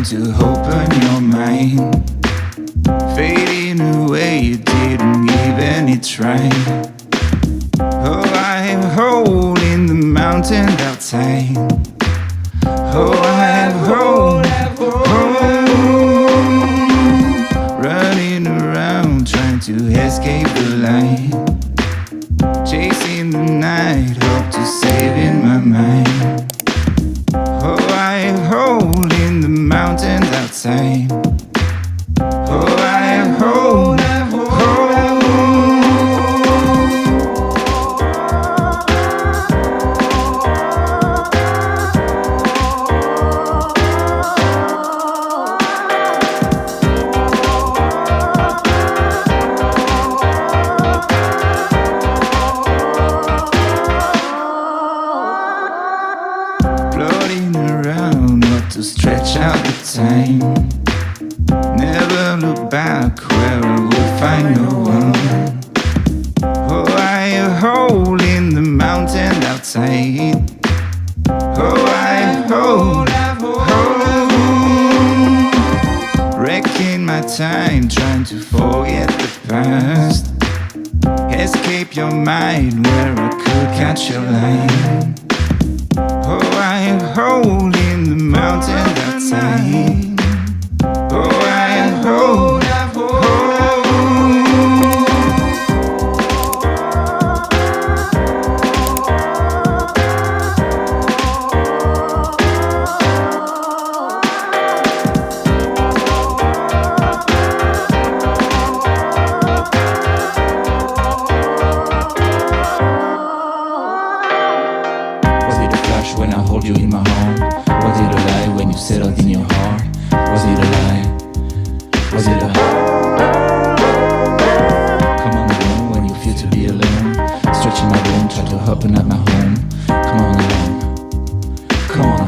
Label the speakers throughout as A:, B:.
A: trying to open your mind. Fading away, you didn't even try. Oh, I'm holding the mountain outside. Oh, I'm running around trying to escape the light. Chasing the night, hope to save in my mind. Oh, I'm holding the mountains outside. Oh, I'm holding. To stretch out the time, never look back where I would find no one. Oh, I am holding the mountain outside. Oh, I hold, wrecking my time, trying to forget the past. Escape your mind where I could catch your line. Oh, I am holding the mountain outside. Oh, I am holding. When I hold you in my arm, was it a lie when you settled in your heart? Was it a lie? Was it a come on alone when you feel to be alone? Stretching my room, try to open up my home. Come on alone, come on.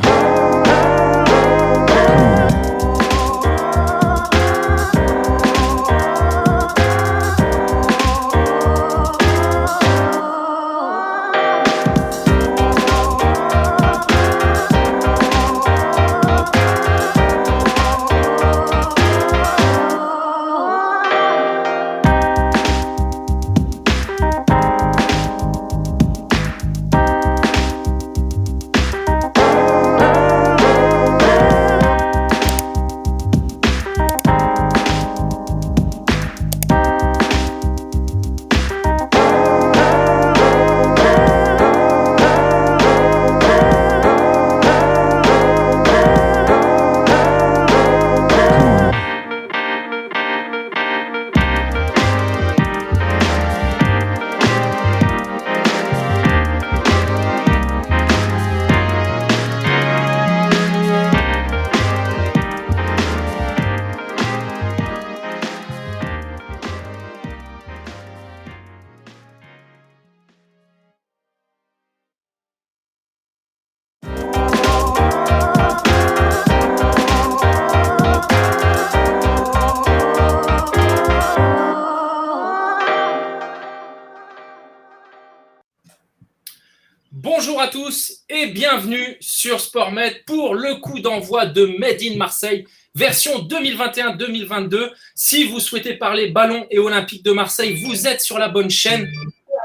B: Bonjour à tous et bienvenue sur SportMed pour le coup d'envoi de Made in Marseille, version 2021-2022. Si vous souhaitez parler ballon et olympique de Marseille, vous êtes sur la bonne chaîne.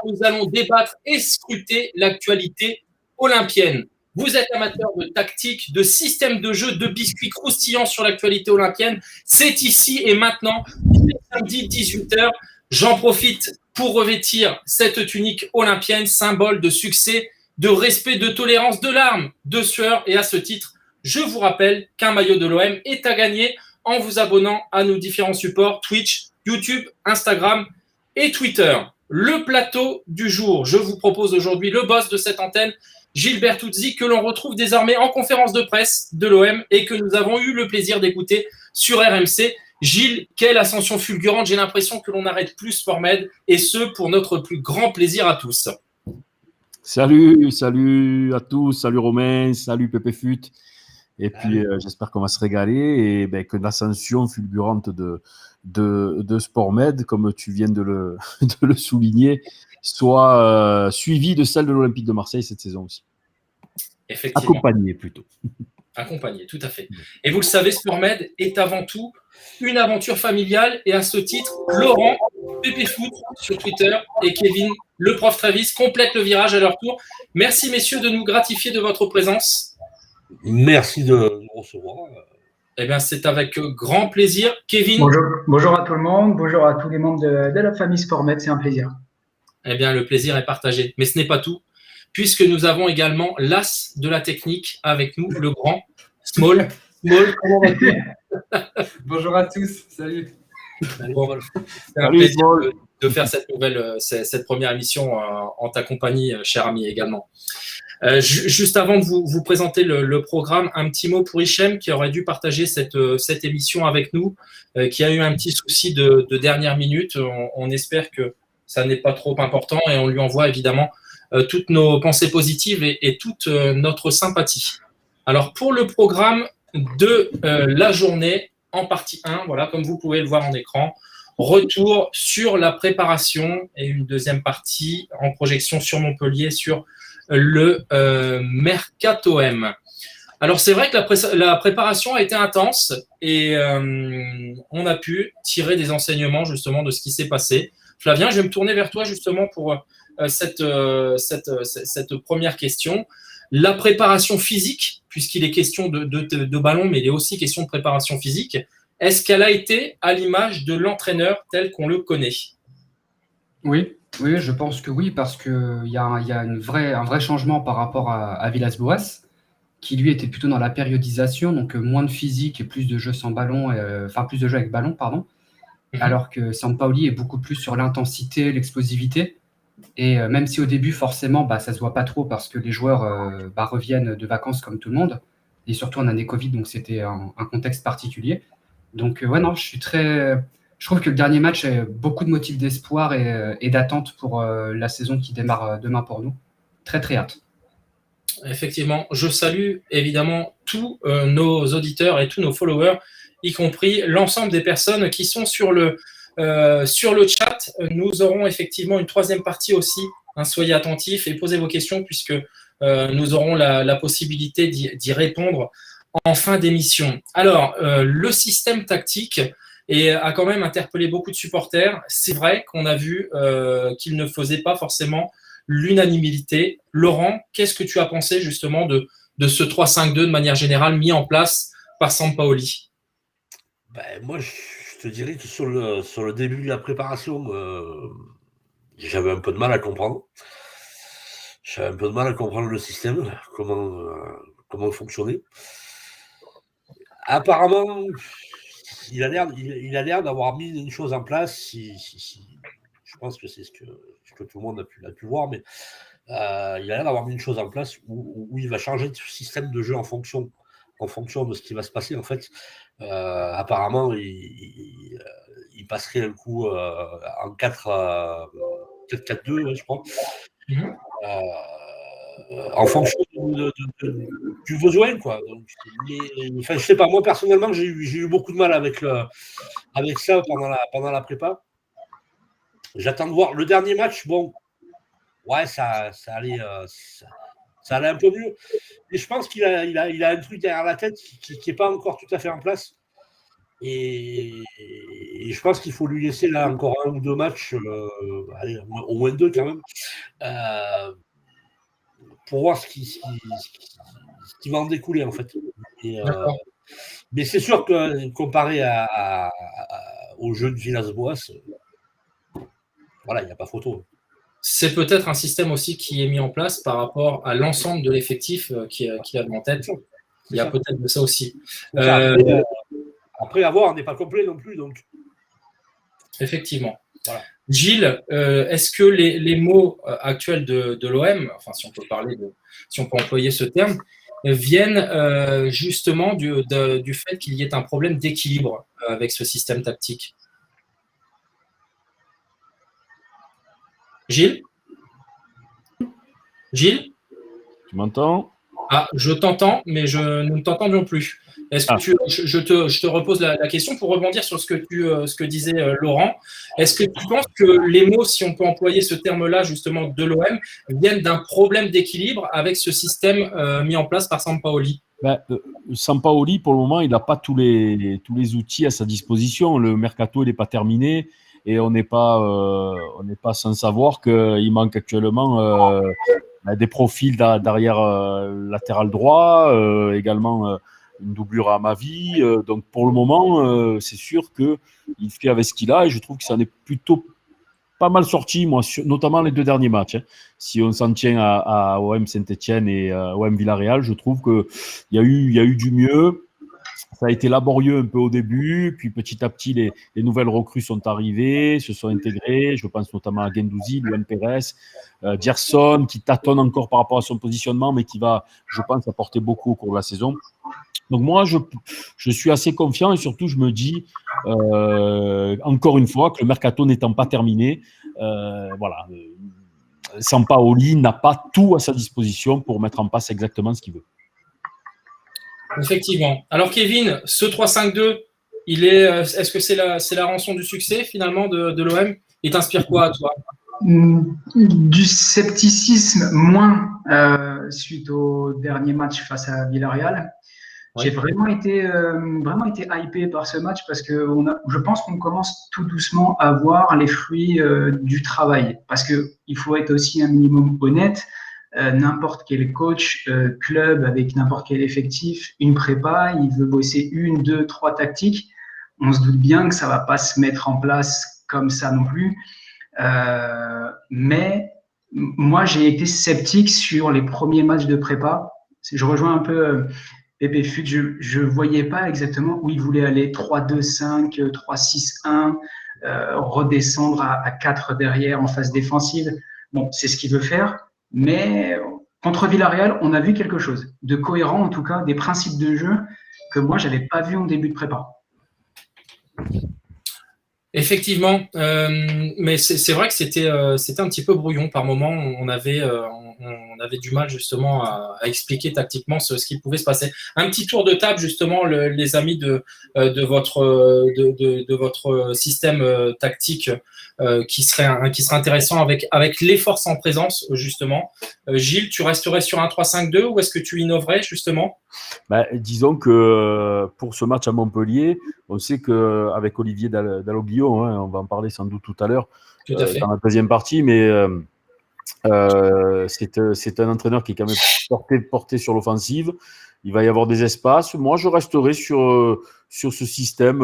B: Nous allons débattre et scruter l'actualité olympienne. Vous êtes amateur de tactique, de système de jeu, de biscuits croustillants sur l'actualité olympienne. C'est ici et maintenant, samedi 18h. J'en profite pour revêtir cette tunique olympienne, symbole de succès, de respect, de tolérance, de larmes, de sueur. Et à ce titre, je vous rappelle qu'un maillot de l'OM est à gagner en vous abonnant à nos différents supports Twitch, YouTube, Instagram et Twitter. Le plateau du jour, je vous propose aujourd'hui le boss de cette antenne, Gilles Bertuzzi, que l'on retrouve désormais en conférence de presse de l'OM et que nous avons eu le plaisir d'écouter sur RMC. Gilles, quelle ascension fulgurante, j'ai l'impression que l'on n'arrête plus SportMed et ce pour notre plus grand plaisir à tous.
C: Salut à tous, salut Romain, salut Pépé Fut. Et puis j'espère qu'on va se régaler et que l'ascension fulgurante de SportMed, comme tu viens de le souligner, soit suivie de celle de l'Olympique de Marseille cette saison aussi.
B: Effectivement.
C: Accompagnée plutôt.
B: Accompagné, tout à fait. Et vous le savez, SportMed est avant tout une aventure familiale. Et à ce titre, Laurent, Pépé Foot sur Twitter et Kevin, le prof Travis, complètent le virage à leur tour. Merci messieurs de nous gratifier de votre présence.
D: Merci de nous recevoir.
B: Eh bien, c'est avec grand plaisir. Kevin.
E: Bonjour à tout le monde, bonjour à tous les membres de la famille SportMed, c'est un plaisir.
B: Eh bien, le plaisir est partagé. Mais ce n'est pas tout, puisque nous avons également l'as de la technique avec nous, le grand Small. Small, comment vas-tu?
F: Bonjour à tous, salut.
B: Bon, c'est un plaisir de faire cette première émission en ta compagnie, cher ami, également. Juste avant de vous présenter le programme, un petit mot pour Hichem qui aurait dû partager cette émission avec nous, qui a eu un petit souci de dernière minute. On espère que ça n'est pas trop important et on lui envoie évidemment toutes nos pensées positives et toute notre sympathie. Alors pour le programme de la journée en partie 1, voilà, comme vous pouvez le voir en écran, retour sur la préparation et une deuxième partie en projection sur Montpellier sur le Mercato-M. Alors c'est vrai que la préparation a été intense et on a pu tirer des enseignements justement de ce qui s'est passé. Flavien, je vais me tourner vers toi justement pour cette première question. La préparation physique, puisqu'il est question de ballon, mais il est aussi question de préparation physique, est-ce qu'elle a été à l'image de l'entraîneur tel qu'on le connaît?
F: Oui, je pense que oui, parce qu'il y a un vrai changement par rapport à Villas-Boas, qui lui était plutôt dans la périodisation, donc moins de physique et plus de jeux sans ballon, plus de jeux avec ballon, pardon. Alors que Sampaoli est beaucoup plus sur l'intensité, l'explosivité. Et même si au début, forcément, ça se voit pas trop parce que les joueurs reviennent de vacances comme tout le monde, et surtout en année Covid, donc c'était un contexte particulier. Donc je trouve que le dernier match a beaucoup de motifs d'espoir et d'attente pour la saison qui démarre demain pour nous. Très, très hâte.
B: Effectivement, je salue évidemment tous nos auditeurs et tous nos followers, y compris l'ensemble des personnes qui sont sur le chat. Nous aurons effectivement une troisième partie aussi. Soyez attentifs et posez vos questions puisque nous aurons la possibilité d'y répondre en fin d'émission. Alors, le système tactique a quand même interpellé beaucoup de supporters. C'est vrai qu'on a vu qu'il ne faisait pas forcément l'unanimité. Laurent, qu'est-ce que tu as pensé justement de ce 3-5-2 de manière générale mis en place par Sampaoli?
D: Moi, je te dirais que sur le début de la préparation, j'avais un peu de mal à comprendre. J'avais un peu de mal à comprendre le système, comment fonctionnait. Apparemment, il a l'air d'avoir mis une chose en place. Je pense que c'est ce que tout le monde a pu voir, mais il a l'air d'avoir mis une chose en place où il va changer de système de jeu en fonction de ce qui va se passer. En fait, apparemment, il passerait un coup en 4-4-2, je crois. En fonction du besoin, quoi. Donc, je sais pas, moi personnellement, j'ai eu beaucoup de mal avec ça pendant la prépa. J'attends de voir le dernier match. Bon, ouais, ça allait un peu mieux. Et je pense qu'il a un truc derrière la tête qui n'est pas encore tout à fait en place. Et je pense qu'il faut lui laisser là encore 1 ou 2 matchs, au moins 2 quand même, pour voir ce qui va en découler en fait. Mais c'est sûr que comparé au jeu de Villas-Boas, voilà, il n'y a pas photo.
B: C'est peut-être un système aussi qui est mis en place par rapport à l'ensemble de l'effectif qui a en tête. Il y a peut-être de ça aussi.
D: Après, avoir, on n'est pas complet non plus. Donc.
B: Effectivement. Voilà. Gilles, est-ce que les mots actuels de l'OM, enfin si on peut employer ce terme, viennent justement du fait qu'il y ait un problème d'équilibre avec ce système tactique? Gilles? Tu
C: m'entends?
B: Ah, je t'entends, mais nous ne t'entendions plus. Est-ce que je te repose la question pour rebondir sur ce que disait Laurent. Est-ce que tu penses que les mots, si on peut employer ce terme-là justement de l'OM, viennent d'un problème d'équilibre avec ce système mis en place par Sampaoli?
C: Sampaoli, pour le moment, il n'a pas tous les outils à sa disposition. Le mercato, il n'est pas terminé et on n'est pas sans savoir qu'il manque actuellement des profils d'arrière latéral droit, également une doublure à Amavi. Donc, pour le moment, c'est sûr qu'il fait avec ce qu'il a et je trouve que ça en est plutôt pas mal sorti, moi, notamment les 2 derniers matchs. Hein. Si on s'en tient à OM Saint-Etienne et OM Villarreal, je trouve qu'il y a eu du mieux. Ça a été laborieux un peu au début, puis petit à petit, les nouvelles recrues sont arrivées, se sont intégrées. Je pense notamment à Guendouzi, Luan Pérez, Gerson, qui tâtonne encore par rapport à son positionnement, mais qui va, je pense, apporter beaucoup au cours de la saison. Donc moi, je suis assez confiant et surtout, je me dis, encore une fois, que le mercato n'étant pas terminé, voilà, Sampaoli n'a pas tout à sa disposition pour mettre en place exactement ce qu'il veut.
B: Effectivement. Alors Kevin, ce 3-5-2, est-ce que c'est la rançon du succès finalement de l'OM? Il t'inspire quoi à toi?
E: Du scepticisme moins suite au dernier match face à Villarreal.
B: Ouais.
E: J'ai vraiment été hypé par ce match parce que je pense qu'on commence tout doucement à voir les fruits du travail. Parce qu'il faut être aussi un minimum honnête. N'importe quel coach, club avec n'importe quel effectif, une prépa, il veut bosser 1, 2, 3 tactiques. On se doute bien que ça va pas se mettre en place comme ça non plus. Mais moi, j'ai été sceptique sur les premiers matchs de prépa. Je rejoins un peu Pépé Fut. Je voyais pas exactement où il voulait aller. 3-2-5, 3-6-1, redescendre à 4 derrière en phase défensive. Bon, c'est ce qu'il veut faire. Mais contre Villarreal, on a vu quelque chose de cohérent, en tout cas, des principes de jeu que moi, j'avais pas vu en début de prépa.
B: Effectivement, mais c'est vrai que c'était un petit peu brouillon par moment. On avait du mal justement à expliquer tactiquement ce qui pouvait se passer. Un petit tour de table justement, les amis de votre système tactique qui serait intéressant avec les forces en présence justement. Gilles, tu resterais sur un 3-5-2 ou est-ce que tu innoverais justement?
C: Disons que pour ce match à Montpellier, on sait qu'avec Olivier Dalloglio, hein, on va en parler sans doute tout à l'heure dans la deuxième partie, mais c'est un entraîneur qui est quand même porté sur l'offensive. Il va y avoir des espaces. Moi, je resterai sur ce système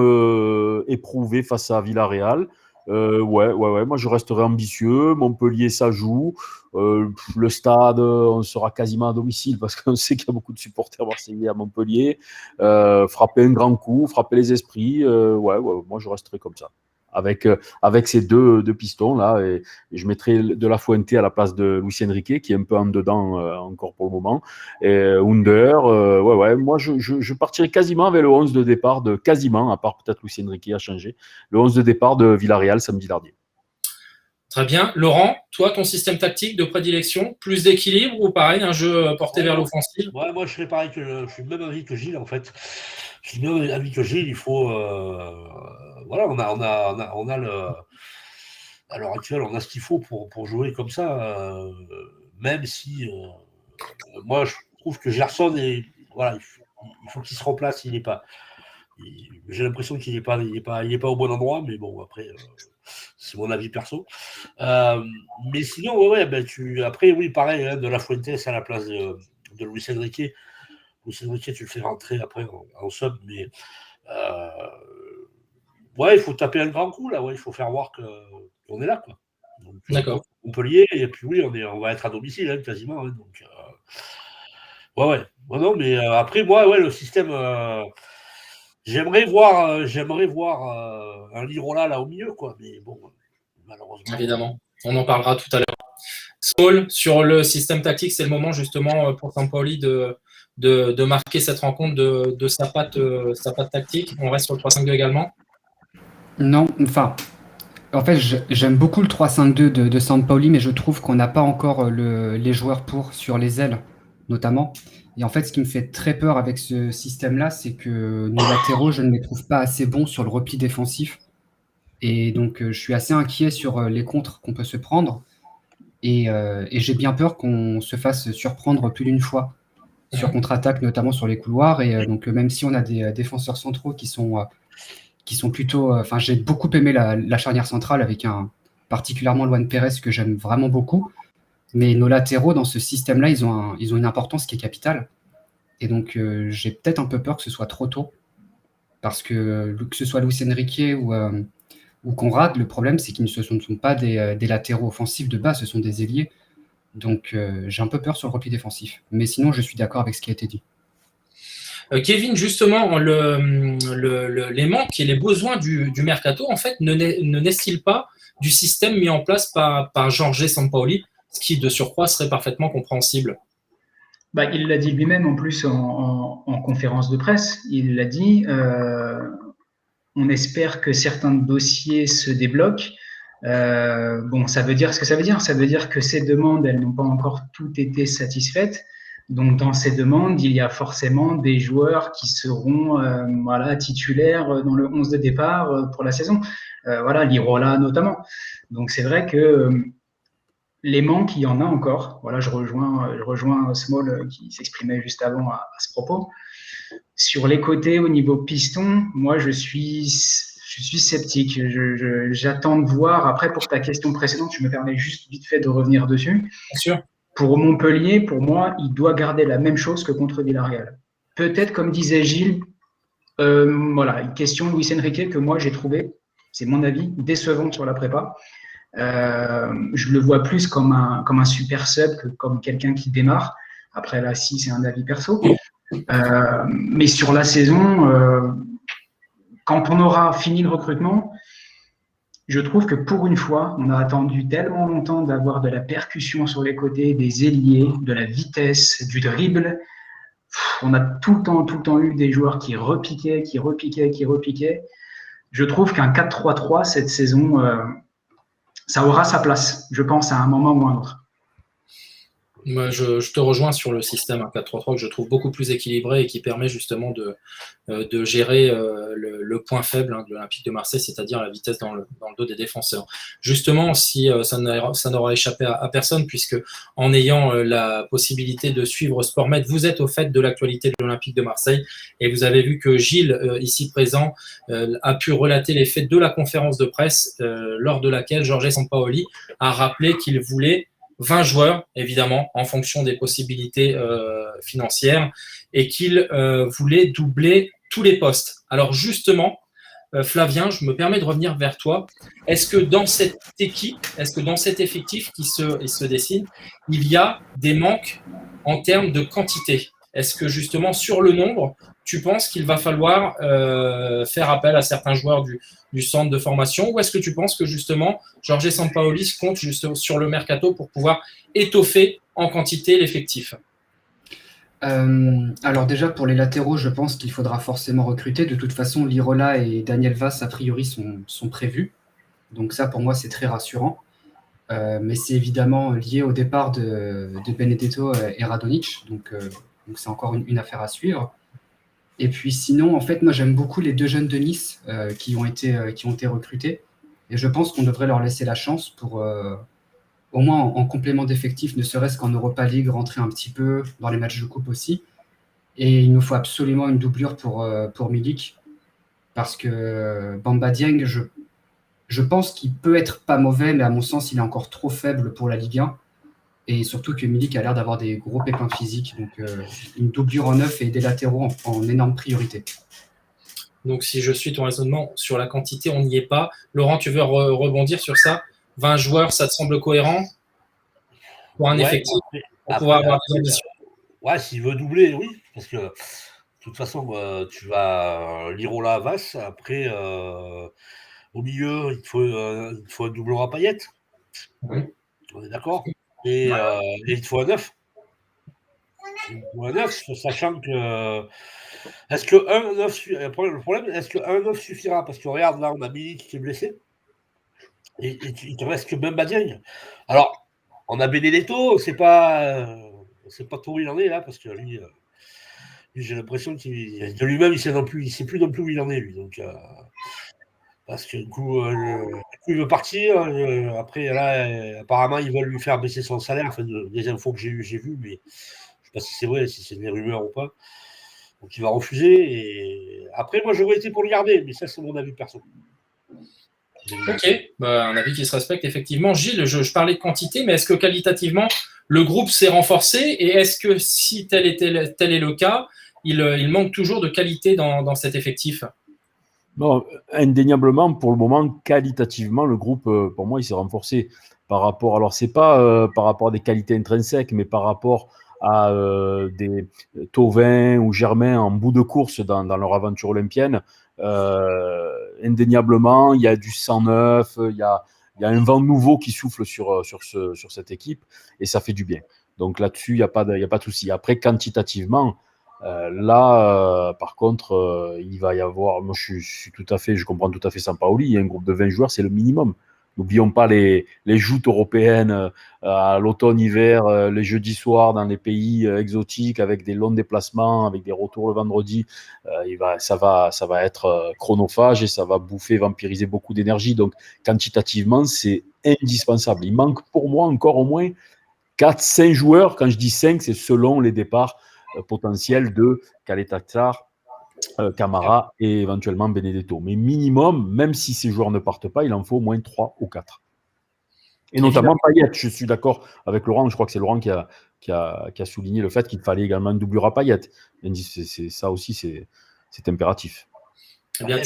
C: éprouvé face à Villarreal. Ouais. Moi, je resterai ambitieux. Montpellier, ça joue. Le stade, on sera quasiment à domicile parce qu'on sait qu'il y a beaucoup de supporters marseillais à Montpellier. Frapper un grand coup, frapper les esprits. Ouais, moi, je resterai comme ça. Avec ces deux pistons là, et je mettrai De La Fuente à la place de Luis Enrique qui est un peu en dedans encore pour le moment, et Under, moi je partirai quasiment avec le 11 de départ quasiment, à part peut-être Luis Enrique a changé, le 11 de départ de Villarreal samedi dernier.
B: Très bien. Laurent, toi, ton système tactique de prédilection, plus d'équilibre ou pareil, un jeu porté vers l'offensive?
D: Ouais, moi, je serais pareil je suis le même avis que Gilles, en fait. Je suis le même avis que Gilles, il faut... voilà, on a à l'heure actuelle, on a ce qu'il faut pour jouer comme ça, même si... moi, je trouve que Gerson, voilà, il faut qu'il se remplace, il n'est pas... J'ai l'impression qu'il n'est pas au bon endroit, mais bon, après... c'est mon avis perso. Mais sinon, après, oui, pareil, hein, De La Fuente à la place de Luis Enrique. Luis Enrique, tu le fais rentrer après en sub, mais il faut taper un grand coup, là. Ouais, il faut faire voir qu'on est là, quoi. Donc,
B: d'accord.
D: Montpellier, et puis oui, on va être à domicile, hein, quasiment. Hein, donc, non, mais après, moi, le système... J'aimerais voir un Lirola là au milieu, quoi. Mais bon, malheureusement.
B: Évidemment, on en parlera tout à l'heure. Saul, sur le système tactique, c'est le moment justement pour Sampaoli de marquer cette rencontre de sa patte tactique. On reste sur le 3-5-2 également.
F: Non, enfin, en fait, j'aime beaucoup le 3-5-2 de Sampaoli, mais je trouve qu'on n'a pas encore les joueurs sur les ailes, notamment. Et en fait, ce qui me fait très peur avec ce système-là, c'est que nos latéraux, je ne les trouve pas assez bons sur le repli défensif. Et donc, je suis assez inquiet sur les contres qu'on peut se prendre. Et j'ai bien peur qu'on se fasse surprendre plus d'une fois sur contre-attaque, notamment sur les couloirs. Et donc, même si on a des défenseurs centraux qui sont plutôt. Enfin, j'ai beaucoup aimé la charnière centrale avec particulièrement Luan Pérez que j'aime vraiment beaucoup. Mais nos latéraux, dans ce système-là, ils ont une importance qui est capitale. Et donc, j'ai peut-être un peu peur que ce soit trop tôt. Parce que ce soit Luis Enrique ou Conrad, le problème, c'est qu'ils ne sont pas des latéraux offensifs de base, ce sont des ailiers. Donc, j'ai un peu peur sur le repli défensif. Mais sinon, je suis d'accord avec ce qui a été dit.
B: Kevin, justement, les manques et les besoins du mercato, en fait, ne naissent-ils pas du système mis en place par Jorge Sampaoli, ce qui, de surcroît, serait parfaitement compréhensible?
E: Il l'a dit lui-même en plus en conférence de presse. Il l'a dit, on espère que certains dossiers se débloquent. Ça veut dire ce que ça veut dire. Ça veut dire que ces demandes, elles n'ont pas encore toutes été satisfaites. Donc, dans ces demandes, il y a forcément des joueurs qui seront titulaires dans le 11 de départ pour la saison. Lirola notamment. Donc, c'est vrai que les manques, il y en a encore. Voilà, je rejoins Small qui s'exprimait juste avant à ce propos. Sur les côtés, au niveau piston, moi, je suis sceptique. J'attends de voir. Après, pour ta question précédente, je me permets juste vite fait de revenir dessus.
B: Bien sûr.
E: Pour Montpellier, pour moi, il doit garder la même chose que contre Villarreal. Peut-être, comme disait Gilles, une question Luis Enrique que moi, j'ai trouvé, c'est mon avis, décevante sur la prépa. Je le vois plus comme un super sub que comme quelqu'un qui démarre. Après, là, si, c'est un avis perso. Mais sur la saison, quand on aura fini le recrutement, je trouve que pour une fois, on a attendu tellement longtemps d'avoir de la percussion sur les côtés, des ailiers, de la vitesse, du dribble. On a tout le temps eu des joueurs qui repiquaient. Je trouve qu'un 4-3-3 cette saison, ça aura sa place, je pense, à un moment ou à un autre.
B: Moi, je te rejoins sur le système 4-3-3 que je trouve beaucoup plus équilibré et qui permet justement de gérer le point faible de l'Olympique de Marseille, c'est-à-dire la vitesse dans le dos des défenseurs. Justement, si ça n'aura échappé à personne, puisque en ayant la possibilité de suivre SportMed, vous êtes au fait de l'actualité de l'Olympique de Marseille et vous avez vu que Gilles, ici présent, a pu relater les faits de la conférence de presse lors de laquelle Jorge Sampaoli a rappelé qu'il voulait 20 joueurs, évidemment, en fonction des possibilités financières, et qu'il voulait doubler tous les postes. Alors justement, Flavien, je me permets de revenir vers toi. Est-ce que dans cette équipe, est-ce que dans cet effectif qui se dessine, il y a des manques en termes de quantité? Est-ce que justement, sur le nombre, tu penses qu'il va falloir faire appel à certains joueurs du centre de formation, ou est-ce que tu penses que justement Jorge Sampaoli compte juste sur le mercato pour pouvoir étoffer en quantité l'effectif?
F: Alors déjà pour les latéraux, je pense qu'il faudra forcément recruter. De toute façon, Lirola et Daniel Vaz a priori sont prévus, donc ça pour moi c'est très rassurant. Mais c'est évidemment lié au départ de Benedetto et Radonjic, donc c'est encore une affaire à suivre. Et puis sinon, en fait, moi j'aime beaucoup les deux jeunes de Nice qui ont été recrutés. Et je pense qu'on devrait leur laisser la chance pour, au moins en complément d'effectifs, ne serait-ce qu'en Europa League, rentrer un petit peu dans les matchs de coupe aussi. Et il nous faut absolument une doublure pour Milik. Parce que Bamba Dieng, je pense qu'il peut être pas mauvais, mais à mon sens, il est encore trop faible pour la Ligue 1. Et surtout que Milik a l'air d'avoir des gros pépins physiques. Donc, une doublure en neuf et des latéraux en énorme priorité.
B: Donc, si je suis ton raisonnement sur la quantité, on n'y est pas. Laurent, tu veux rebondir sur ça? 20 joueurs, ça te semble cohérent pour un effectif, pour pouvoir avoir des ambitions?
D: Ouais, s'il veut doubler, oui. Parce que, de toute façon, tu vas Lirola, Vaz. Après, au milieu, il te faut un doubleur à Payet.
B: Oui.
D: On est d'accord? Et il te faut un 9. Sachant que. Est-ce que un 9 le problème, est-ce qu'un 9 suffira? Parce que regarde, là, on a Milik qui est blessé. Et il te reste que Bamba Dieng. Alors, on a Benedetto, c'est pas trop où il en est, là, parce que lui j'ai l'impression qu'il de lui-même, il sait plus non plus où il en est, lui. Donc, parce que du coup, il veut partir. Après, là, apparemment, ils veulent lui faire baisser son salaire. Enfin, des infos que j'ai vues, mais je pas si c'est vrai, si c'est des rumeurs ou pas. Donc il va refuser. Et après, moi, j'aurais été pour le garder, mais ça, c'est mon avis perso.
B: Ok, un avis qui se respecte effectivement. Gilles, je parlais de quantité, mais est-ce que qualitativement, le groupe s'est renforcé et est-ce que si tel est le cas, il manque toujours de qualité dans cet effectif?
C: Non, indéniablement, pour le moment, qualitativement, le groupe, pour moi, il s'est renforcé par rapport. Alors, c'est pas par rapport à des qualités intrinsèques, mais par rapport à des Thauvin ou Germain en bout de course dans leur aventure olympienne. Indéniablement, il y a du sang neuf, il y a un vent nouveau qui souffle sur cette équipe et ça fait du bien. Donc là-dessus, il n'y a pas de souci. Après, quantitativement, par contre, il va y avoir. Moi, je comprends tout à fait Sampaoli. Il y a un groupe de 20 joueurs, c'est le minimum. N'oublions pas les joutes européennes à l'automne-hiver, les jeudis soirs dans les pays exotiques avec des longs déplacements, avec des retours le vendredi. Ça va être chronophage et ça va vampiriser beaucoup d'énergie. Donc, quantitativement, c'est indispensable. Il manque pour moi encore au moins 4-5 joueurs. Quand je dis 5, c'est selon les départs potentiels de Caleta-Car, Camara et éventuellement Benedetto. Mais minimum, même si ces joueurs ne partent pas, il en faut au moins 3 ou 4. Et notamment Payet. Je suis d'accord avec Laurent, je crois que c'est Laurent qui a souligné le fait qu'il fallait également une doublure à Payet. Ça aussi, c'est impératif.
B: Eh bien,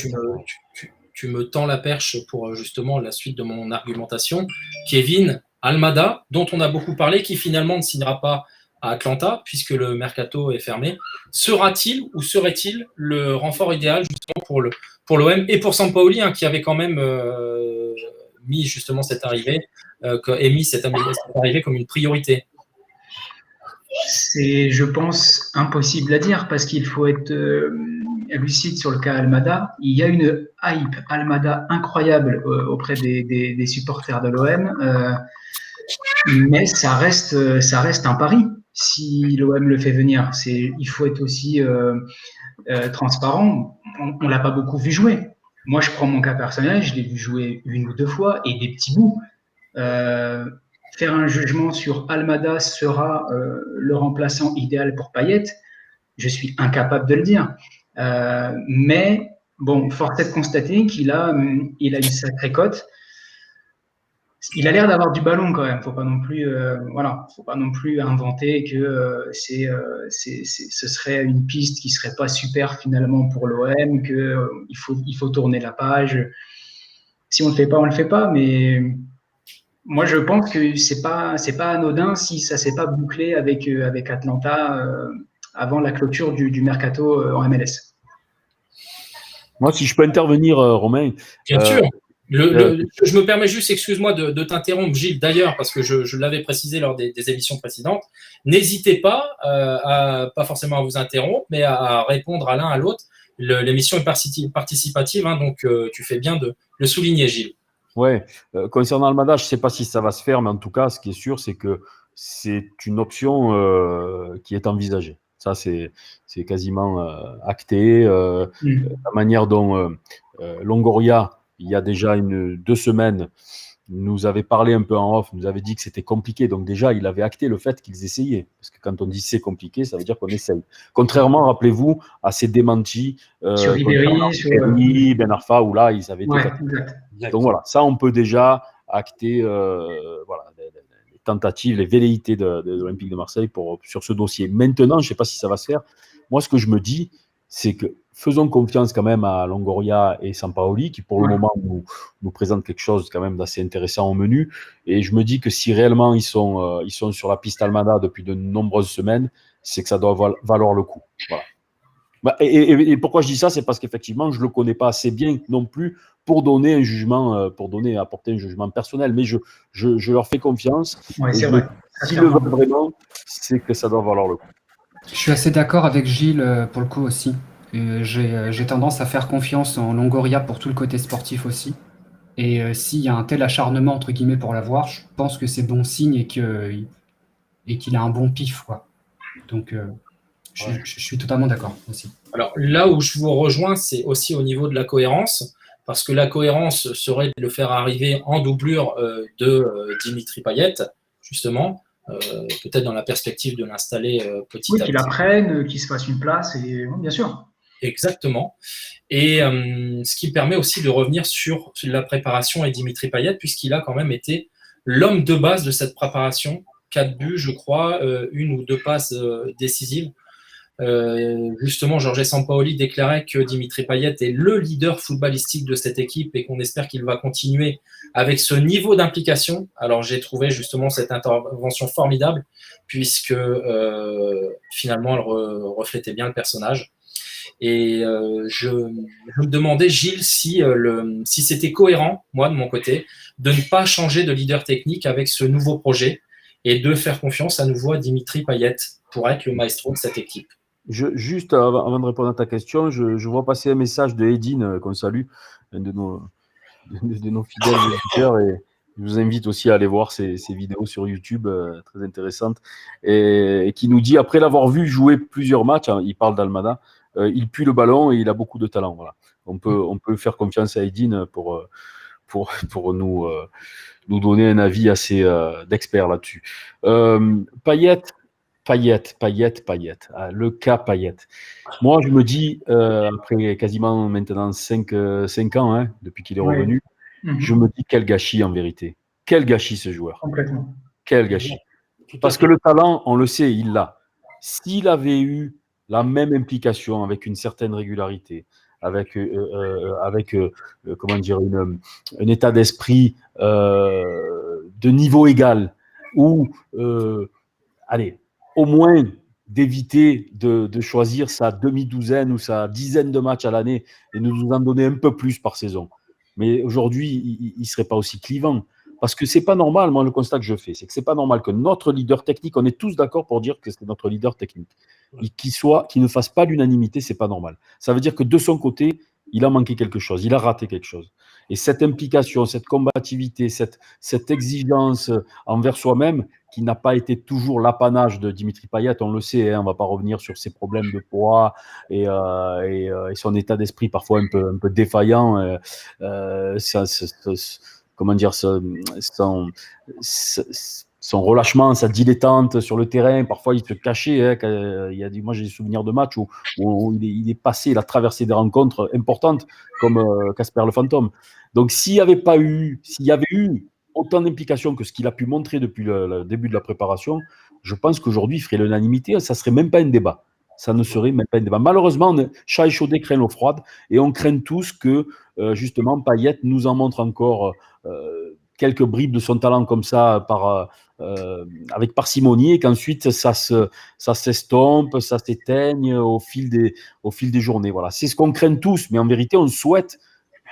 B: tu me tends la perche pour justement la suite de mon argumentation. Kevin Almada, dont on a beaucoup parlé, qui finalement ne signera pas à Atlanta, puisque le mercato est fermé. Sera-t-il ou serait-il le renfort idéal justement pour l'OM et pour Sampaoli, qui avait quand même mis justement cette arrivée comme une priorité?
E: C'est, je pense, impossible à dire parce qu'il faut être lucide sur le cas Almada. Il y a une hype Almada incroyable auprès des supporters de l'OM, mais ça reste un pari. Si l'OM le fait venir, il faut être aussi transparent. On ne l'a pas beaucoup vu jouer. Moi, je prends mon cas personnel, je l'ai vu jouer 1 ou 2 fois et des petits bouts. Faire un jugement sur Almada sera le remplaçant idéal pour Payet, je suis incapable de le dire. Mais bon, force est de constater qu'il a une sacrée cote. Il a l'air d'avoir du ballon quand même. Faut pas non plus inventer que ce serait une piste qui serait pas super finalement pour l'OM, que il faut tourner la page. Si on le fait pas, on le fait pas. Mais moi, je pense que c'est pas anodin si ça s'est pas bouclé avec Atlanta avant la clôture du mercato en MLS.
C: Moi, si je peux intervenir, Romain.
B: Bien sûr. Je me permets juste, excuse-moi de t'interrompre, Gilles, d'ailleurs, parce que je l'avais précisé lors des émissions précédentes. N'hésitez pas, pas forcément à vous interrompre, mais à répondre à l'un à l'autre. L'émission est participative, donc tu fais bien de le souligner, Gilles.
C: Ouais, concernant Almada, je ne sais pas si ça va se faire, mais en tout cas, ce qui est sûr, c'est que c'est une option qui est envisagée. Ça, c'est quasiment acté. La manière dont Longoria, il y a déjà 2 semaines, nous avait parlé un peu en off, nous avait dit que c'était compliqué. Donc déjà, il avait acté le fait qu'ils essayaient. Parce que quand on dit c'est compliqué, ça veut dire qu'on essaye. Contrairement, rappelez-vous, à ces démentis
E: sur
C: Ribéry, Ben Arfa, où là, ils avaient été
E: exact.
C: Donc voilà, ça, on peut déjà acter les tentatives, les velléités de l'Olympique de Marseille sur ce dossier. Maintenant, je ne sais pas si ça va se faire. Moi, ce que je me dis, c'est que faisons confiance quand même à Longoria et Sampaoli, qui pour le moment nous présentent quelque chose quand même d'assez intéressant au menu. Et je me dis que si réellement ils sont sur la piste Almada depuis de nombreuses semaines, c'est que ça doit valoir le coup. Voilà. Et pourquoi je dis ça, c'est parce qu'effectivement, je ne le connais pas assez bien non plus pour donner un jugement, apporter un jugement personnel. Mais je leur fais confiance.
E: Ouais, c'est vrai.
C: S'ils le veulent vraiment, c'est que ça doit valoir le coup.
F: Je suis assez d'accord avec Gilles pour le coup aussi. J'ai tendance à faire confiance en Longoria pour tout le côté sportif aussi. Et s'il y a un tel acharnement entre guillemets pour l'avoir, je pense que c'est bon signe et qu'il a un bon pif, quoi. Donc je suis totalement d'accord aussi.
B: Alors là où je vous rejoins, c'est aussi au niveau de la cohérence, parce que la cohérence serait de le faire arriver en doublure de Dimitri Payet, justement. peut-être dans la perspective de l'installer petit à petit.
E: Qu'il apprenne, qu'il se fasse une place, et bien sûr.
B: Exactement. Et ce qui permet aussi de revenir sur la préparation et Dimitri Payet, puisqu'il a quand même été l'homme de base de cette préparation. 4 buts, je crois, 1 ou 2 passes décisives. Justement, Jorge Sampaoli déclarait que Dimitri Payet est le leader footballistique de cette équipe et qu'on espère qu'il va continuer avec ce niveau d'implication. Alors, j'ai trouvé justement cette intervention formidable, puisque finalement, elle reflétait bien le personnage. Et je me demandais, Gilles, si c'était cohérent, moi, de mon côté, de ne pas changer de leader technique avec ce nouveau projet et de faire confiance à nouveau à Dimitri Payet pour être le maestro de cette équipe.
C: Juste avant de répondre à ta question, je vois passer un message de Edine, qu'on salue, un de nos fidèles auditeurs, et je vous invite aussi à aller voir ses vidéos sur YouTube, très intéressantes, et qui nous dit, après l'avoir vu jouer plusieurs matchs, il parle d'Almada, il pue le ballon et il a beaucoup de talent. Voilà. On peut faire confiance à Edine pour nous donner un avis assez d'expert là-dessus. Payet. Le cas Payet. Moi, je me dis, après quasiment maintenant 5 ans, hein, depuis qu'il est revenu, je me dis quel gâchis en vérité. Quel gâchis ce joueur.
E: Complètement.
C: Quel gâchis. Parce que le talent, on le sait, il l'a. S'il avait eu la même implication avec une certaine régularité, avec comment dire, un état d'esprit de niveau égal, ou allez, au moins d'éviter de choisir sa demi-douzaine ou sa dizaine de matchs à l'année et de nous en donner un peu plus par saison. Mais aujourd'hui, il ne serait pas aussi clivant. Parce que ce n'est pas normal, moi, le constat que je fais, c'est que ce n'est pas normal que notre leader technique, on est tous d'accord pour dire que c'est notre leader technique, qu'il ne fasse pas l'unanimité, ce n'est pas normal. Ça veut dire que de son côté, il a manqué quelque chose, il a raté quelque chose. Et cette implication, cette combativité, cette exigence envers soi-même, qui n'a pas été toujours l'apanage de Dimitri Payet, on le sait, hein, on ne va pas revenir sur ses problèmes de poids et son état d'esprit parfois un peu défaillant, comment dire, son relâchement, sa dilettante sur le terrain. Parfois, il se cachait. Hein, moi, j'ai des souvenirs de matchs où il est passé, il a traversé des rencontres importantes comme Casper le fantôme. Donc, s'il y avait eu autant d'implication que ce qu'il a pu montrer depuis le début de la préparation, je pense qu'aujourd'hui, il ferait l'unanimité. Ça ne serait même pas un débat. Ça ne serait même pas un débat. Malheureusement, chat échaudé craint l'eau froide et on craint tous que, justement, Payet nous en montre encore quelques bribes de son talent comme ça avec parcimonie et qu'ensuite ça s'estompe, ça s'éteigne au fil des journées. Voilà. C'est ce qu'on craint tous, mais en vérité, on souhaite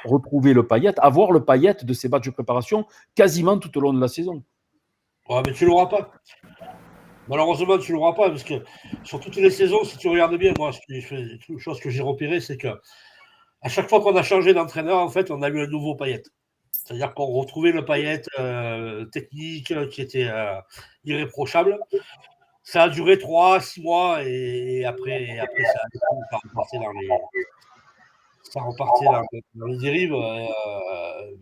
C: retrouver le Payet, avoir le Payet de ces matchs de préparation quasiment tout au long de la saison.
D: Ouais, mais tu ne l'auras pas. Malheureusement, tu ne l'auras pas, parce que sur toutes les saisons, si tu regardes bien, moi, une chose que j'ai repérée, c'est que à chaque fois qu'on a changé d'entraîneur, en fait, on a eu un nouveau Payet. C'est-à-dire qu'on retrouvait le Payet technique qui était irréprochable. Ça a duré 3-6 mois et après ça repartait dans les dérives.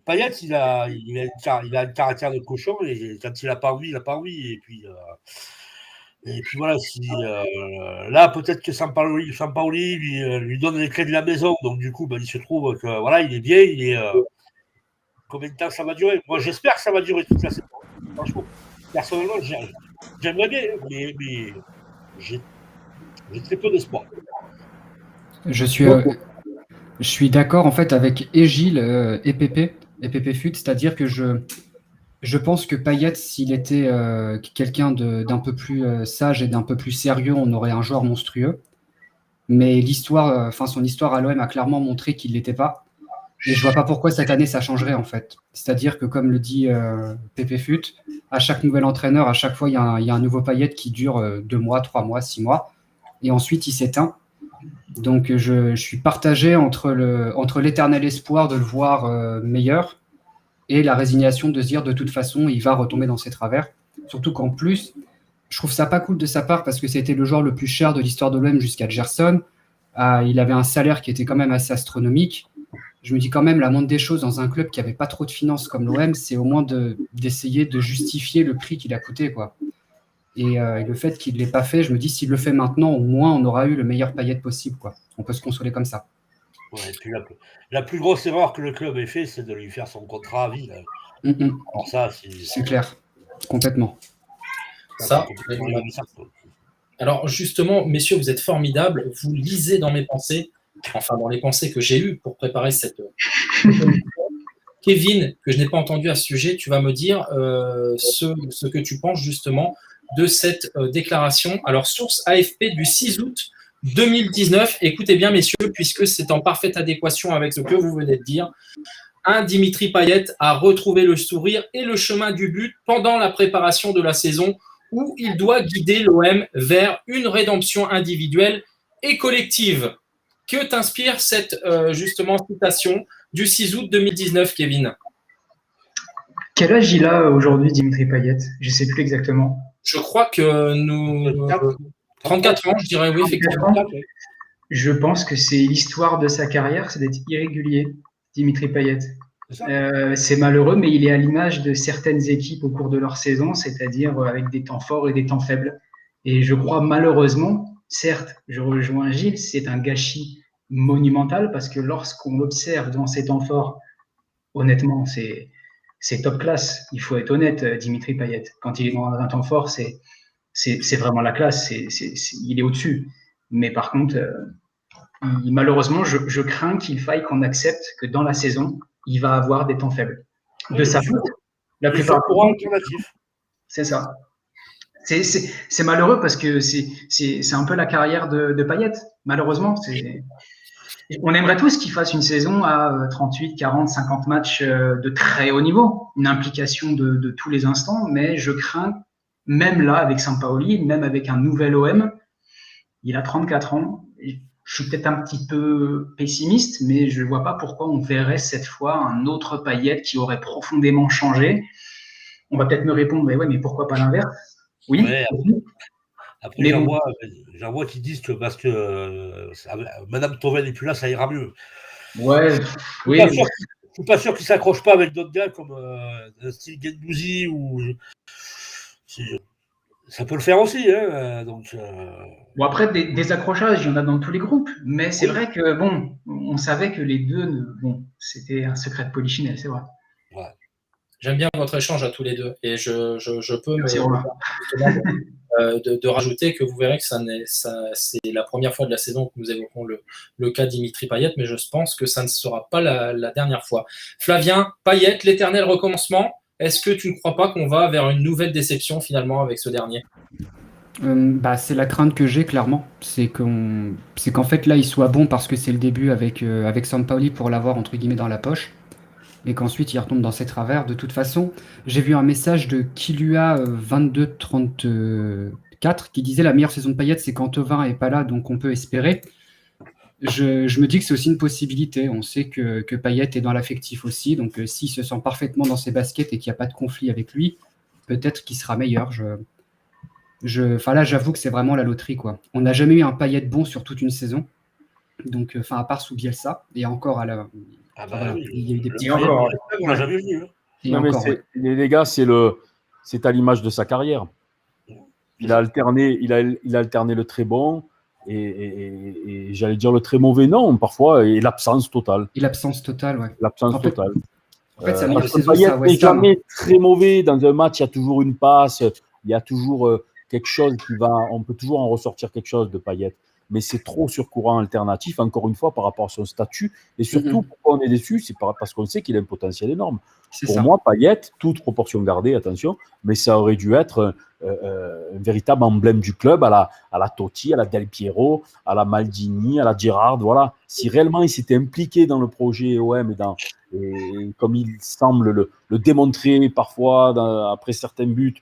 D: Payet, il a un caractère de cochon et quand il n'a pas envie, il n'a pas envie. Et puis voilà, là, peut-être que Sampaoli lui donne les clés de la maison. Donc, du coup, il se trouve que voilà, il est bien. Combien de temps ça va durer? Moi, j'espère que ça va durer toute la saison. Franchement, personnellement, j'aimerais bien, mais j'ai très peu d'espoir.
F: Je suis d'accord en fait avec Gilles et Pépé Fut, c'est-à-dire que je pense que Payet, s'il était quelqu'un d'un peu plus sage et d'un peu plus sérieux, on aurait un joueur monstrueux. Mais son histoire à l'OM a clairement montré qu'il ne l'était pas. Et je vois pas pourquoi cette année ça changerait en fait. C'est-à-dire que comme le dit Pépé Fut, à chaque nouvel entraîneur, à chaque fois il y a un nouveau Payet qui dure 2 mois, 3 mois, 6 mois, et ensuite il s'éteint. Donc je suis partagé entre l'éternel espoir de le voir meilleur et la résignation de se dire de toute façon il va retomber dans ses travers. Surtout qu'en plus, je trouve ça pas cool de sa part parce que c'était le joueur le plus cher de l'histoire de l'OM jusqu'à Gerson. Il avait un salaire qui était quand même assez astronomique. Je me dis quand même, la moindre des choses dans un club qui n'avait pas trop de finances comme l'OM, c'est au moins d'essayer de justifier le prix qu'il a coûté, quoi. Et le fait qu'il ne l'ait pas fait, je me dis, s'il le fait maintenant, au moins, on aura eu le meilleur Payet possible, quoi. On peut se consoler comme ça.
D: Ouais, et puis la plus grosse erreur que le club ait fait, c'est de lui faire son contrat à vie. Là. Alors ça,
F: c'est clair, complètement.
B: Ça,
D: c'est complètement inadmissible, quoi.
B: alors justement, messieurs, vous êtes formidables. Vous lisez dans mes pensées, enfin dans les pensées que j'ai eues pour préparer cette. Kevin, que je n'ai pas entendu à ce sujet, tu vas me dire ce que tu penses justement de cette déclaration. Alors, source AFP du 6 août 2019. Écoutez bien, messieurs, puisque c'est en parfaite adéquation avec ce que vous venez de dire. Dimitri Payet a retrouvé le sourire et le chemin du but pendant la préparation de la saison où il doit guider l'OM vers une rédemption individuelle et collective. Que t'inspire cette justement citation du 6 août 2019, Kevin?
E: Quel âge il a aujourd'hui, Dimitri Payet? Je ne sais plus exactement.
B: Je crois que nous... 34 ans, je dirais, oui, effectivement.
E: Je pense que c'est l'histoire de sa carrière, c'est d'être irrégulier, Dimitri Payet. C'est malheureux, mais il est à l'image de certaines équipes au cours de leur saison, c'est-à-dire avec des temps forts et des temps faibles. Et je crois malheureusement, certes, je rejoins Gilles, c'est un gâchis monumental parce que lorsqu'on observe dans ces temps forts, honnêtement, c'est top classe. Il faut être honnête, Dimitri Payet. Quand il est dans un temps fort, c'est vraiment la classe. Il est au-dessus. Mais par contre, malheureusement, je crains qu'il faille qu'on accepte que dans la saison, il va avoir des temps faibles. De sa faute, la plupart du temps, c'est ça. C'est malheureux parce que c'est un peu la carrière de Payet. Malheureusement, on aimerait tous qu'il fasse une saison à 38, 40, 50 matchs de très haut niveau, une implication de tous les instants, mais je crains, même là avec Sampaoli, même avec un nouvel OM, il a 34 ans, je suis peut-être un petit peu pessimiste, mais je ne vois pas pourquoi on verrait cette fois un autre Payet qui aurait profondément changé. On va peut-être me répondre, mais ouais, mais pourquoi pas l'inverse? Oui.
D: Ouais, après j'en vois qui disent que parce que Madame Toven n'est plus là, ça ira mieux.
E: Ouais, oui.
D: Je suis pas sûr qu'il s'accroche pas avec d'autres gars comme style Guendouzi ou ça peut le faire aussi, hein, donc.
E: Bon, après, des accrochages, il y en a dans tous les groupes, mais c'est vrai que, bon, on savait que les deux, bon, c'était un secret de polichinelle, c'est vrai.
D: Ouais.
B: J'aime bien votre échange à tous les deux, et je peux de rajouter que vous verrez que c'est la première fois de la saison que nous évoquons le cas Dimitri Payet, mais je pense que ça ne sera pas la dernière fois. Flavien, Payet, l'éternel recommencement, est-ce que tu ne crois pas qu'on va vers une nouvelle déception finalement avec ce dernier?
F: C'est la crainte que j'ai, clairement. C'est qu'en fait, là, il soit bon parce que c'est le début avec Sampaoli pour l'avoir, entre guillemets, dans la poche. Et qu'ensuite, il retombe dans ses travers. De toute façon, j'ai vu un message de Kilua 2234 qui disait « La meilleure saison de Payet, c'est quand Thauvin n'est pas là, donc on peut espérer ». Je me dis que c'est aussi une possibilité. On sait que Payet est dans l'affectif aussi. Donc, s'il se sent parfaitement dans ses baskets et qu'il n'y a pas de conflit avec lui, peut-être qu'il sera meilleur. Là, j'avoue que c'est vraiment la loterie, quoi. On n'a jamais eu un Payet bon sur toute une saison. Donc, à part sous Bielsa. Et encore, il y a eu des petits...
D: On l'a jamais vu. Hein.
C: Les gars, c'est à l'image de sa carrière. Il a alterné le très bon et j'allais dire le très mauvais, non, parfois, et l'absence totale.
F: Et l'absence totale, ouais.
C: L'absence totale.
F: En fait, sa meilleure saison,
C: Payet n'est jamais très mauvais. Dans un match, il y a toujours une passe, il y a toujours quelque chose on peut toujours en ressortir quelque chose de Payet. Mais c'est trop sur courant alternatif, encore une fois, par rapport à son statut. Et surtout, pourquoi on est déçu, c'est parce qu'on sait qu'il a un potentiel énorme. Pour moi, Payet, toute proportion gardée, attention, mais ça aurait dû être un véritable emblème du club à la Totti, à la Del Piero, à la Maldini, à la Gerrard. Voilà. Si réellement il s'était impliqué dans le projet OM et comme il semble le démontrer parfois après certains buts,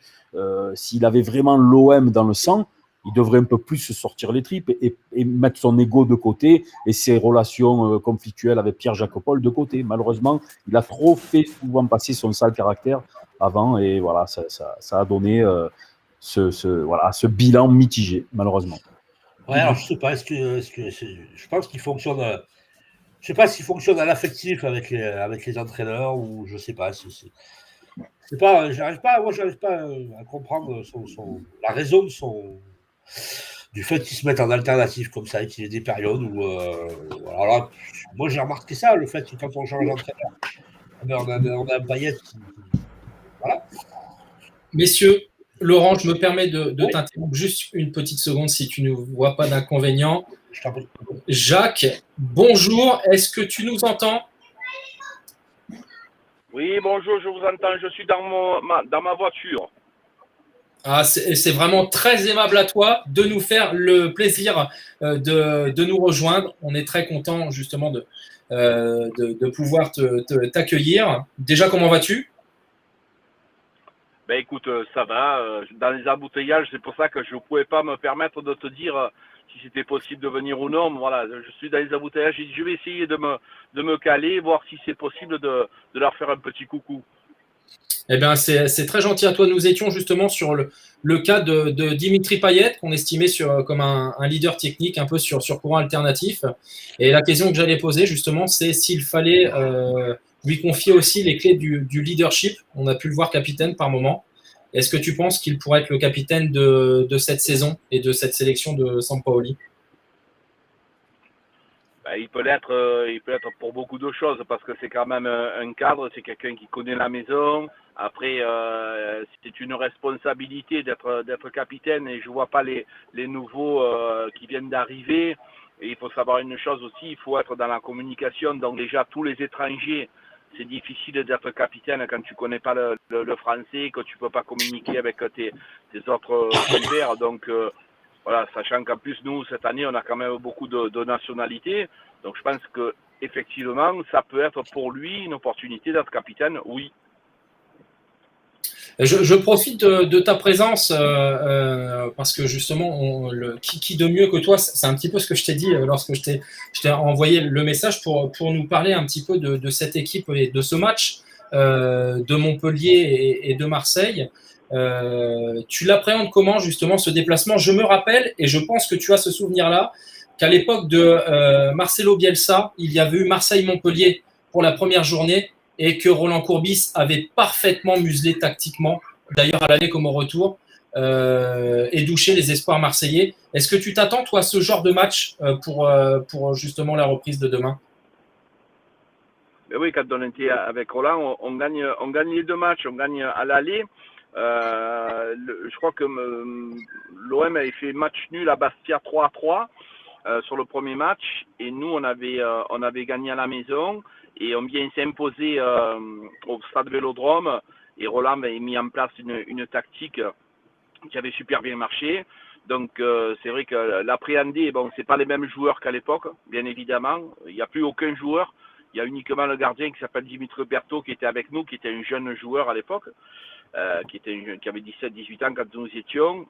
C: s'il avait vraiment l'OM dans le sang, il devrait un peu plus se sortir les tripes et mettre son ego de côté et ses relations conflictuelles avec Pierre Jacopol de côté. Malheureusement, il a trop fait souvent passer son sale caractère avant et voilà, ça a donné ce bilan mitigé, malheureusement.
D: Ouais, alors je sais pas, je pense qu'il fonctionne. Je sais pas s'il fonctionne à l'affectif avec les entraîneurs ou je sais pas. j'arrive pas à comprendre la raison du fait qu'il se mette en alternative comme ça et qu'il y ait des périodes où. Alors là, moi, j'ai remarqué ça, le fait que quand on change d'entraîneur, on a un Payet qui. Voilà.
B: Messieurs, Laurent, je me permets de
D: Oui.
B: t'interrompre juste une petite seconde si tu ne vois pas d'inconvénient.
D: Je t'en prie.
B: Jacques, bonjour, est-ce que tu nous entends?
G: Oui, bonjour, je vous entends. Je suis dans ma voiture.
B: Ah, c'est vraiment très aimable à toi de nous faire le plaisir de nous rejoindre. On est très content justement de pouvoir t'accueillir. Déjà, comment vas-tu?
G: Ben écoute, ça va. Dans les embouteillages, c'est pour ça que je ne pouvais pas me permettre de te dire si c'était possible de venir ou non. Voilà, je suis dans les embouteillages. J'ai dit, je vais essayer de me caler, voir si c'est possible de leur faire un petit coucou.
B: Eh bien, c'est très gentil à toi. Nous étions justement sur le cas de Dimitri Payet, qu'on estimait comme un leader technique un peu sur courant alternatif. Et la question que j'allais poser justement, c'est s'il fallait lui confier aussi les clés du leadership. On a pu le voir capitaine par moment. Est-ce que tu penses qu'il pourrait être le capitaine de cette saison et de cette sélection de Sampaoli?
G: Ben, il peut l'être pour beaucoup de choses parce que c'est quand même un cadre, c'est quelqu'un qui connaît la maison. Après, c'est une responsabilité d'être capitaine et je vois pas les nouveaux qui viennent d'arriver. Et il faut savoir une chose aussi, il faut être dans la communication. Donc déjà, tous les étrangers, c'est difficile d'être capitaine quand tu connais pas le français, que tu peux pas communiquer avec tes autres compères. Donc voilà, sachant qu'en plus, nous, cette année, on a quand même beaucoup de nationalités. Donc, je pense que effectivement, ça peut être pour lui une opportunité d'être capitaine, oui.
B: Je profite de ta présence parce que justement, qui de mieux que toi, c'est un petit peu ce que je t'ai dit lorsque je t'ai envoyé le message pour nous parler un petit peu de cette équipe et de ce match de Montpellier et de Marseille. Tu l'appréhendes comment justement ce déplacement? Je me rappelle, et je pense que tu as ce souvenir-là, qu'à l'époque de Marcelo Bielsa, il y avait eu Marseille-Montpellier pour la première journée et que Roland Courbis avait parfaitement muselé tactiquement, d'ailleurs à l'aller comme au retour, et douché les espoirs marseillais. Est-ce que tu t'attends, toi, à ce genre de match pour justement la reprise de demain?
G: Mais oui, quand on était avec Roland, on gagne les deux matchs, on gagne à l'aller. Je crois que l'OM avait fait match nul à Bastia 3-3 sur le premier match et nous on avait gagné à la maison et on vient s'imposer au stade Vélodrome et Roland avait mis en place une tactique qui avait super bien marché. Donc c'est vrai que l'appréhender, bon, c'est pas les mêmes joueurs qu'à l'époque, bien évidemment. Il n'y a plus aucun joueur. Il y a uniquement le gardien qui s'appelle Dimitri Berthaud qui était avec nous, qui était un jeune joueur à l'époque, qui avait 17-18 ans quand nous étions.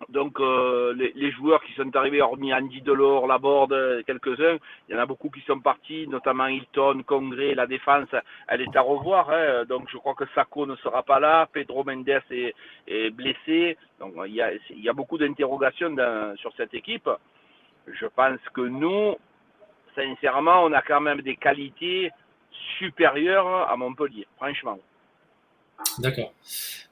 G: Donc les joueurs qui sont arrivés, hormis Andy Delors, Laborde, quelques-uns, il y en a beaucoup qui sont partis, notamment Hilton, Congré, la défense, elle est à revoir. Hein. Donc je crois que Sacco ne sera pas là, Pedro Mendes est blessé. Donc il y a beaucoup d'interrogations sur cette équipe. Je pense que nous, sincèrement, on a quand même des qualités supérieures à Montpellier, franchement.
B: D'accord.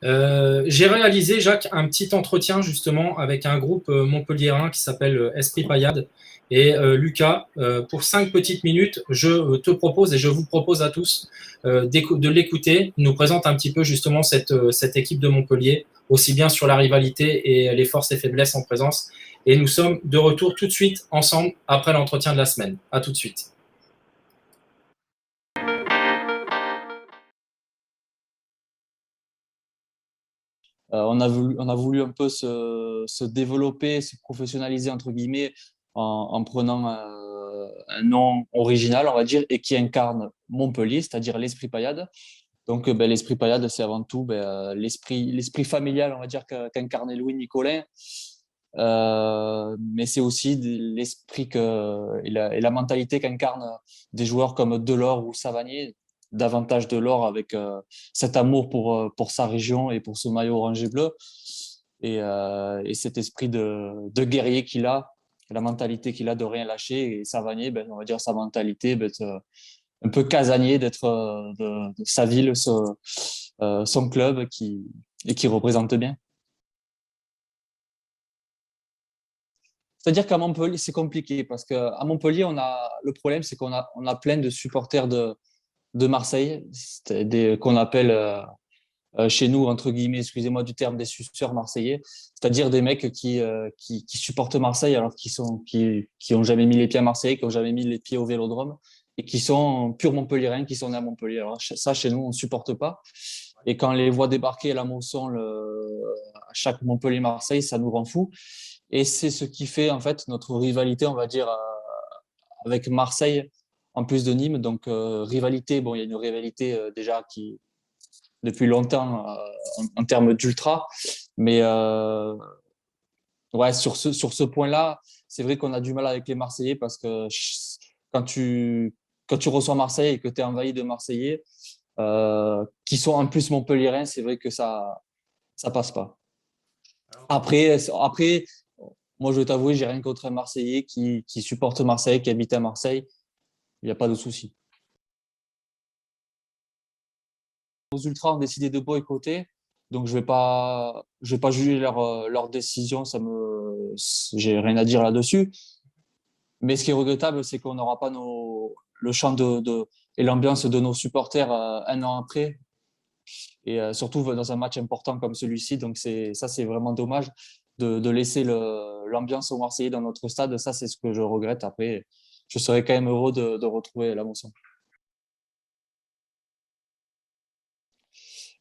B: J'ai réalisé, Jacques, un petit entretien justement avec un groupe montpelliérain qui s'appelle Esprit Payade. Et Lucas, pour 5 petites minutes, je te propose et je vous propose à tous de l'écouter. Il nous présente un petit peu justement cette équipe de Montpellier, aussi bien sur la rivalité et les forces et faiblesses en présence. Et nous sommes de retour tout de suite ensemble après l'entretien de la semaine. À tout de suite.
H: On a voulu un peu se développer, se professionnaliser, entre guillemets, en prenant un nom original, on va dire, et qui incarne Montpellier, c'est-à-dire l'Esprit Payade. Donc, l'Esprit Payade, c'est avant tout l'esprit familial, on va dire, qu'incarnait Louis Nicolin. Mais c'est aussi l'esprit et la mentalité qu'incarnent des joueurs comme Delors ou Savanier, davantage Delors avec cet amour pour sa région et pour ce maillot orange et bleu et cet esprit de guerrier qu'il a, la mentalité qu'il a de rien lâcher. Et Savanier, on va dire sa mentalité d'être un peu casanier, d'être de sa ville, son club et qui représente bien. C'est-à-dire qu'à Montpellier, c'est compliqué parce qu'à Montpellier, le problème, c'est qu'on a plein de supporters de Marseille, qu'on appelle chez nous, entre guillemets, excusez-moi du terme, des suceurs marseillais, c'est-à-dire des mecs qui supportent Marseille alors qui ont jamais mis les pieds à Marseille, qui ont jamais mis les pieds au Vélodrome et qui sont purs Montpelliérains, qui sont nés à Montpellier. Alors ça, chez nous, on ne supporte pas. Et quand on les voit débarquer à la Mosson à chaque Montpellier-Marseille, ça nous rend fous. Et c'est ce qui fait en fait notre rivalité, on va dire, avec Marseille en plus de Nîmes. Donc rivalité, bon, il y a une rivalité déjà qui depuis longtemps en termes d'ultra, mais ouais, sur ce point-là, c'est vrai qu'on a du mal avec les Marseillais parce que quand tu reçois Marseille et que tu es envahi de Marseillais qui sont en plus montpelliérains, c'est vrai que ça passe pas. Après, moi, je vais t'avouer, j'ai rien contre un Marseillais qui supporte Marseille, qui habite à Marseille. Il n'y a pas de souci. Les Ultras ont décidé de boycotter, donc je vais pas juger leur décision. J'ai rien à dire là-dessus. Mais ce qui est regrettable, c'est qu'on n'aura pas le chant et l'ambiance de nos supporters un an après, et surtout dans un match important comme celui-ci. Donc c'est vraiment dommage de laisser l'ambiance aux Marseillais dans notre stade. Ça, c'est ce que je regrette. Après, je serais quand même heureux de retrouver la Mosson.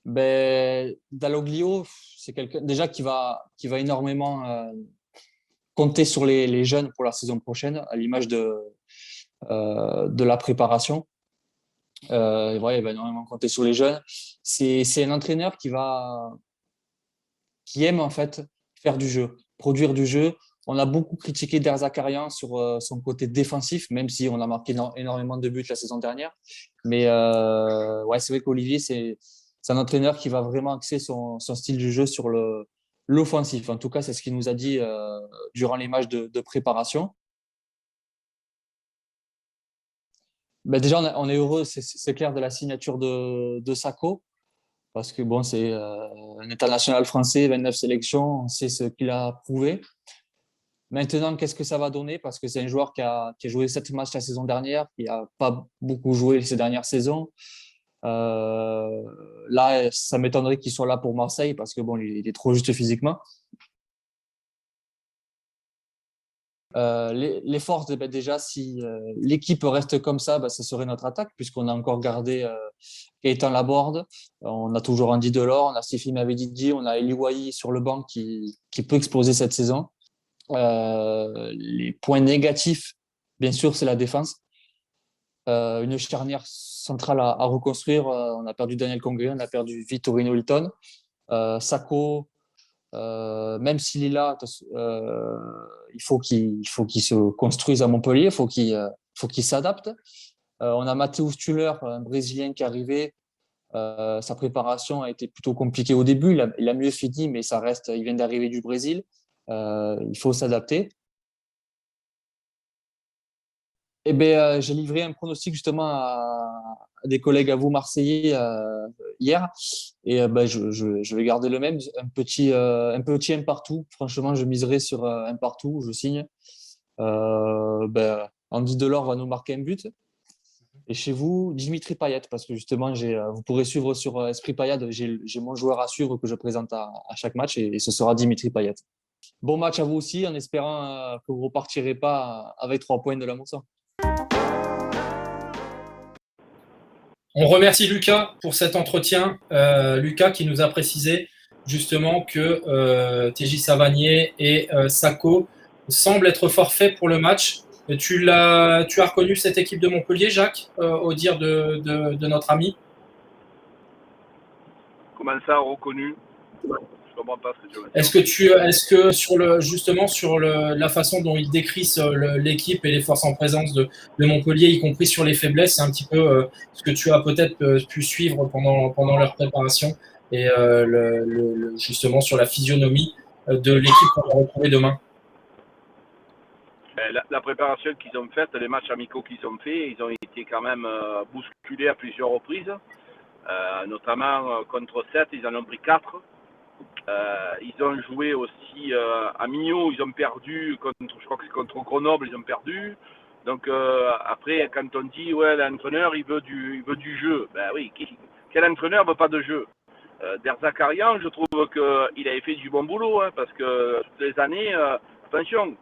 H: Ben, Dalloglio, c'est quelqu'un déjà qui va énormément compter sur les jeunes pour la saison prochaine, à l'image de la préparation. Ouais, il va énormément compter sur les jeunes. C'est un entraîneur qui aime en fait faire du jeu, produire du jeu. On a beaucoup critiqué Der Zakarian sur son côté défensif, même si on a marqué énormément de buts la saison dernière. Mais ouais, c'est vrai qu'Olivier, c'est un entraîneur qui va vraiment axer son style du jeu sur l'offensif. En tout cas, c'est ce qu'il nous a dit durant les matchs de préparation. Ben déjà, on est heureux, c'est clair, de la signature de Sakho, parce que bon, c'est un international français, 29 sélections, on sait ce qu'il a prouvé. Maintenant, qu'est-ce que ça va donner? Parce que c'est un joueur qui a joué 7 matchs la saison dernière, qui n'a pas beaucoup joué ces dernières saisons. Là, ça m'étonnerait qu'il soit là pour Marseille, parce que bon, il est trop juste physiquement. Les forces, ben déjà, si l'équipe reste comme ça, ben, ce serait notre attaque, puisqu'on a encore gardé Gaëtan Laborde, on a toujours Andy Delors, on a Sifi Mavedidi, on a Eli Wahi sur le banc qui peut exploser cette saison. Les points négatifs, bien sûr, c'est la défense. Une charnière centrale à reconstruire. On a perdu Daniel Congré, on a perdu Vittorino Hilton. Sakho, même s'il est là, il faut qu'il se construise à Montpellier, il faut qu'il s'adapte. On a Matheus Tuller, un Brésilien qui est arrivé. Sa préparation a été plutôt compliquée au début. Il a mieux fini, mais ça reste. Il vient d'arriver du Brésil. Il faut s'adapter. Eh ben, j'ai livré un pronostic justement à des collègues à vous Marseillais hier, et ben, je vais garder le même, un petit un partout. Franchement, je miserai sur un partout, je signe. Ben, Andy Delors va nous marquer un but. Et chez vous, Dimitri Payet, parce que justement, vous pourrez suivre sur Esprit Payet, j'ai mon joueur à suivre que je présente à chaque match, et ce sera Dimitri Payet. Bon match à vous aussi, en espérant que vous ne repartirez pas avec 3 points de la Mosson.
B: On remercie Lucas pour cet entretien. Lucas qui nous a précisé justement que TJ Savanier et Sakho semblent être forfaits pour le match. Tu as reconnu cette équipe de Montpellier, Jacques, au dire de notre ami?
G: Comment ça, reconnu? Je comprends pas ce que tu veux dire.
B: Est-ce que sur la façon dont il décrit l'équipe et les forces en présence de Montpellier, y compris sur les faiblesses, c'est un petit peu ce que tu as peut-être pu suivre pendant leur préparation et justement sur la physionomie de l'équipe qu'on va retrouver demain?
G: La préparation qu'ils ont faite, les matchs amicaux qu'ils ont faits, ils ont été quand même bousculés à plusieurs reprises. Notamment contre 7, ils en ont pris 4. Ils ont joué aussi à Millau, ils ont perdu, je crois que c'est contre Grenoble, ils ont perdu. Donc après, quand on dit ouais, l'entraîneur il veut du jeu, ben oui, quel entraîneur veut pas de jeu? Derzakarian, je trouve qu'il avait fait du bon boulot, hein, parce que toutes les années, attention,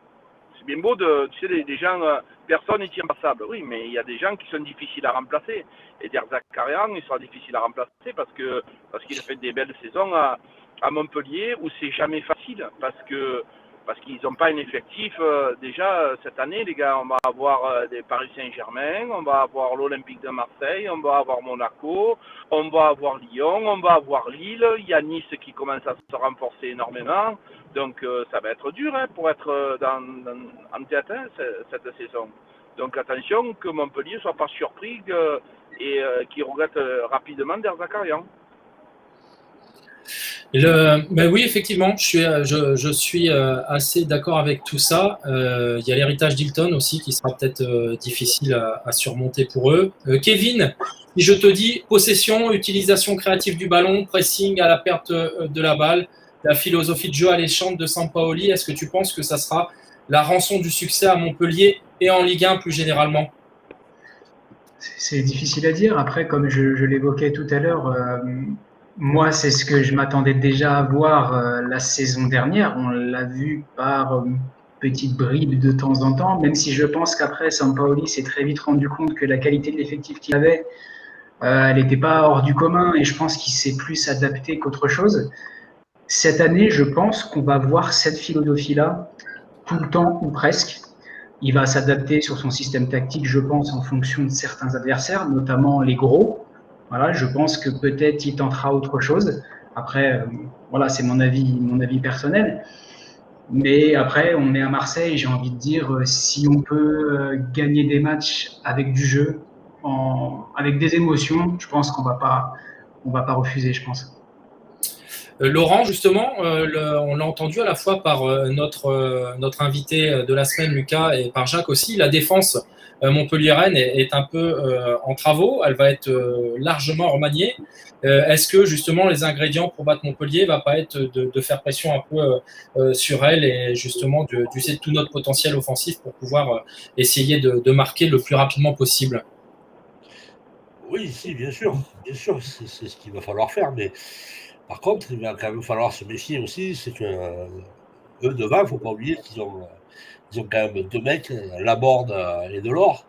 G: c'est bien beau tu sais, des gens, personne n'est irremplaçable. Oui, mais il y a des gens qui sont difficiles à remplacer. Et Derzakarian, il sera difficile à remplacer parce qu'il a fait des belles saisons à Montpellier où c'est jamais facile parce qu'ils n'ont pas un effectif. Déjà, cette année, les gars, on va avoir des Paris Saint-Germain, on va avoir l'Olympique de Marseille, on va avoir Monaco, on va avoir Lyon, on va avoir Lille. Il y a Nice qui commence à se renforcer énormément. Donc, ça va être dur pour être en tête cette saison. Donc, attention que Montpellier ne soit pas surpris et qu'il regrette rapidement Derzakarian.
B: Ben oui, effectivement, je suis assez d'accord avec tout ça. Il y a l'héritage d'Hilton aussi qui sera peut-être difficile à surmonter pour eux. Kevin, si je te dis possession, utilisation créative du ballon, pressing à la perte de la balle, la philosophie de jeu alléchante de Sampaoli, est-ce que tu penses que ça sera la rançon du succès à Montpellier et en Ligue 1 plus généralement?
E: C'est difficile à dire. Après, comme je l'évoquais tout à l'heure, moi, c'est ce que je m'attendais déjà à voir la saison dernière. On l'a vu par petites bribes de temps en temps, même si je pense qu'après, Sampaoli s'est très vite rendu compte que la qualité de l'effectif qu'il avait, elle n'était pas hors du commun et je pense qu'il s'est plus adapté qu'autre chose. Cette année, je pense qu'on va voir cette philosophie-là tout le temps ou presque. Il va s'adapter sur son système tactique, je pense, en fonction de certains adversaires, notamment les gros. Voilà, je pense que peut-être il tentera autre chose. Après, voilà, c'est mon avis personnel. Mais après, on est à Marseille, j'ai envie de dire, si on peut gagner des matchs avec du jeu, avec des émotions, je pense qu'on va pas refuser, je pense.
B: Laurent, justement, on l'a entendu à la fois par notre invité de la semaine, Lucas, et par Jacques aussi. La défense montpelliéraine est un peu en travaux. Elle va être largement remaniée. Est-ce que, justement, les ingrédients pour battre Montpellier ne va pas être de faire pression un peu sur elle et justement d'user tout notre potentiel offensif pour pouvoir essayer de marquer le plus rapidement possible?
D: Oui, si, bien sûr. Bien sûr, c'est ce qu'il va falloir faire. Mais par contre, il va quand même falloir se méfier aussi. C'est que eux, devant, il ne faut pas oublier qu'ils ont quand même deux mecs, Laborde et Delors.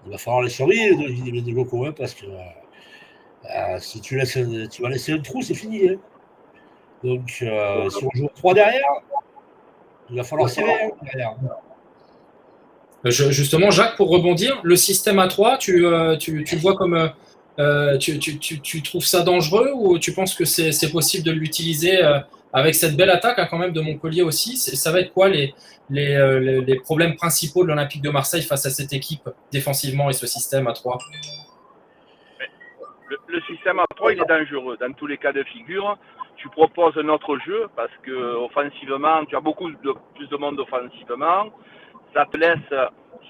D: Il va falloir les surveiller, les deux locaux, parce que si tu vas laisser un trou, c'est fini. Hein. Donc, si on joue 3 derrière, il va falloir serrer derrière.
B: Justement, Jacques, pour rebondir, le système à 3, tu le vois comme. Tu trouves ça dangereux ou tu penses que c'est possible de l'utiliser avec cette belle attaque quand même de Montpellier aussi? Ça va être quoi les problèmes principaux de l'Olympique de Marseille face à cette équipe défensivement et ce système à 3?
G: Le système à 3, il est dangereux. Dans tous les cas de figure, tu proposes un autre jeu parce que offensivement, tu as beaucoup plus de monde offensivement. Ça te laisse,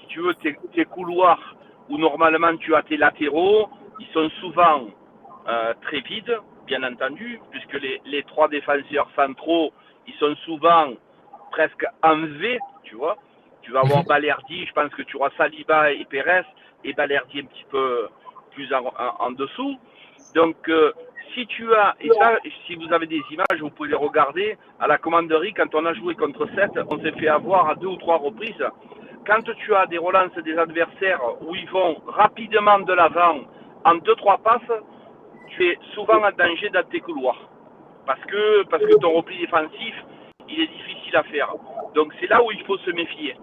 G: si tu veux, tes couloirs où normalement tu as tes latéraux, ils sont souvent très vides, bien entendu, puisque les trois défenseurs centraux, ils sont souvent presque en V, tu vois. Tu vas avoir Balerdi, je pense que tu auras Saliba et Pérez, et Balerdi un petit peu plus en dessous. Donc, si tu as, et ça, si vous avez des images, vous pouvez les regarder, à la commanderie, quand on a joué contre 7, on s'est fait avoir à 2 ou 3 reprises. Quand tu as des relances des adversaires où ils vont rapidement de l'avant en 2-3 passes, tu es souvent en danger dans tes couloirs. Parce que ton repli défensif, il est difficile à faire. Donc c'est là où il faut se méfier.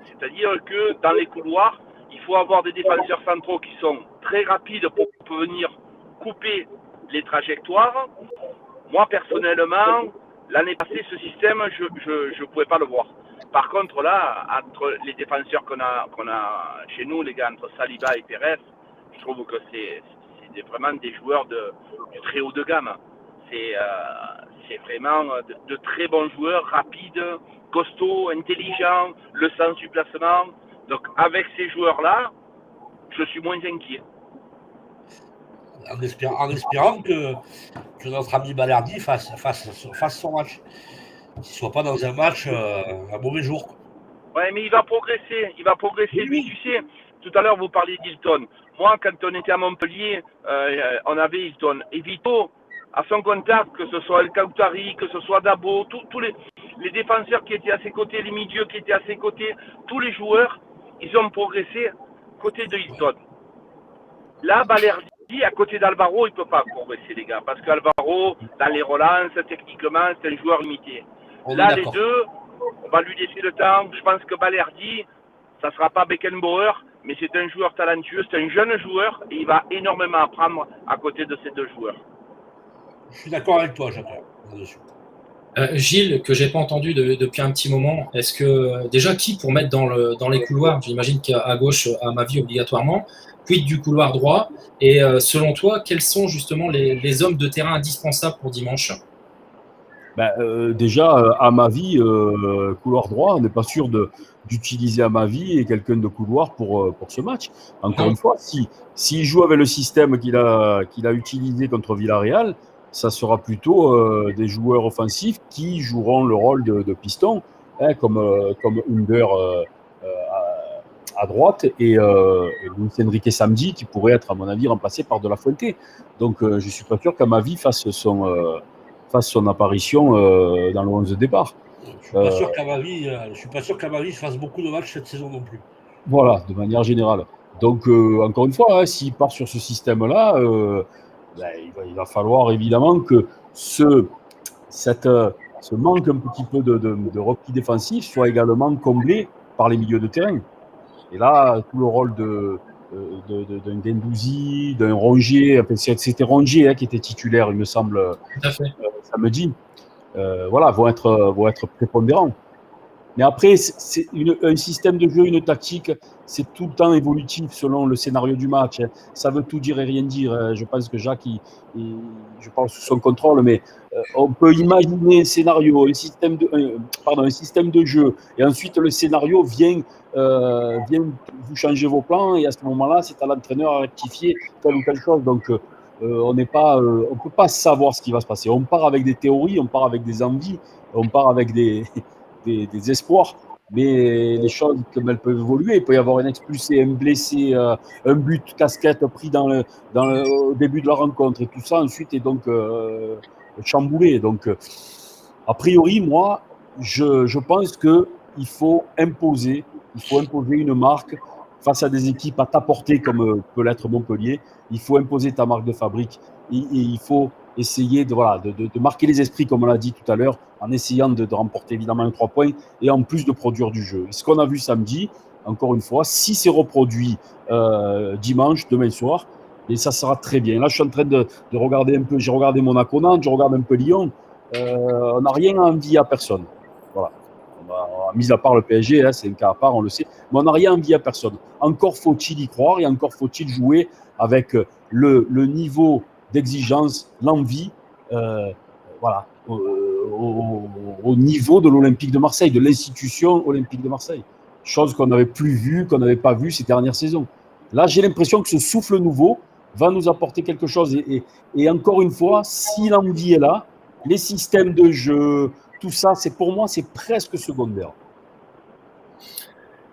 G: C'est-à-dire que dans les couloirs, il faut avoir des défenseurs centraux qui sont très rapides pour venir couper les trajectoires. Moi, personnellement, l'année passée, ce système, je ne pouvais pas le voir. Par contre, là, entre les défenseurs qu'on a chez nous, les gars, entre Saliba et Pérez, je trouve que c'est vraiment des joueurs du très haut de gamme. C'est vraiment de très bons joueurs, rapides, costauds, intelligents, le sens du placement. Donc, avec ces joueurs-là, je suis moins inquiet.
D: en espérant que notre ami Balerdi fasse son match. Qu'il ne soit pas dans un match un mauvais jour.
G: Ouais, mais il va progresser.
D: Oui.
G: Lui, tu sais, tout à l'heure, vous parliez d'Hilton. Moi, quand on était à Montpellier, on avait Hilton. Et Vito, à son contact, que ce soit El Kautari, que ce soit Dabo, tous les défenseurs qui étaient à ses côtés, les milieux qui étaient à ses côtés, tous les joueurs, ils ont progressé côté de Hilton. Là, Balerdi, à côté d'Alvaro, il ne peut pas progresser, les gars. Parce qu'Alvaro, dans les relances, techniquement, c'est un joueur limité. Là, les deux, on va lui laisser le temps. Je pense que Balerdi, ça ne sera pas Beckenbauer, mais c'est un joueur talentueux, c'est un jeune joueur et il va énormément apprendre à côté de ces deux joueurs.
D: Je suis d'accord avec toi, Jacques, là-dessus.
B: Gilles, que j'ai pas entendu depuis un petit moment, est-ce que déjà qui pour mettre dans les couloirs? J'imagine qu'à gauche, à ma vie obligatoirement, quid du couloir droit? Et selon toi, quels sont justement les hommes de terrain indispensables pour dimanche?
C: Déjà, à ma vie, couloir droit, on n'est pas sûr d'utiliser à ma vie et quelqu'un de couloir pour ce match. Encore une fois, s'il joue avec le système qu'il a utilisé contre Villarreal, ça sera plutôt des joueurs offensifs qui joueront le rôle de piston, hein, comme Under à droite et Luis Enrique samedi qui pourrait être, à mon avis, remplacé par De La Fuente. Donc, je ne suis pas sûr qu'à ma vie fasse son apparition dans le 11 de départ.
D: Je ne suis pas sûr qu'à ma vie fasse beaucoup de matchs cette saison non plus.
C: Voilà, de manière générale. Donc, encore une fois, hein, s'il part sur ce système-là, il va falloir évidemment que ce manque un petit peu de repli défensif soit également comblé par les milieux de terrain. Et là, tout le rôle d'un Guendouzi, d'un Rongier, c'était Rongier qui était titulaire, il me semble, samedi, vont être prépondérants. Mais après, c'est un système de jeu, une tactique, c'est tout le temps évolutif selon le scénario du match. Hein. Ça veut tout dire et rien dire. Je pense que Jacques, je parle sous son contrôle, mais on peut imaginer un scénario, un système de jeu, et ensuite le scénario vient vous changer vos plans, et à ce moment-là, c'est à l'entraîneur à rectifier telle ou telle chose. Donc, on ne peut pas savoir ce qui va se passer. On part avec des théories, on part avec des envies, on part avec des espoirs, mais les choses, comme elles peuvent évoluer, il peut y avoir un expulsé, un blessé, un but casquette pris au début de la rencontre, et tout ça ensuite est donc chamboulé. Donc, a priori, moi, je pense qu'il faut imposer une marque face à des équipes à ta portée comme peut l'être Montpellier. Il faut imposer ta marque de fabrique et il faut essayer de marquer les esprits, comme on l'a dit tout à l'heure, en essayant de remporter évidemment un 3 points et en plus de produire du jeu. Ce qu'on a vu samedi, encore une fois, si c'est reproduit dimanche, demain soir, et ça sera très bien. Là, je suis en train de regarder un peu, j'ai regardé Monaco-Nantes, je regarde un peu Lyon, on n'a rien à envier à personne. Voilà. Mis à part le PSG, hein, c'est un cas à part, on le sait, mais on n'a rien à envier à personne. Encore faut-il y croire et encore faut-il jouer avec le niveau d'exigence, l'envie, au niveau de l'Olympique de Marseille, de l'institution Olympique de Marseille. Chose qu'on n'avait plus vue, qu'on n'avait pas vue ces dernières saisons. Là, j'ai l'impression que ce souffle nouveau va nous apporter quelque chose. Et encore une fois, si l'envie est là, les systèmes de jeu, tout ça, pour moi, c'est presque secondaire.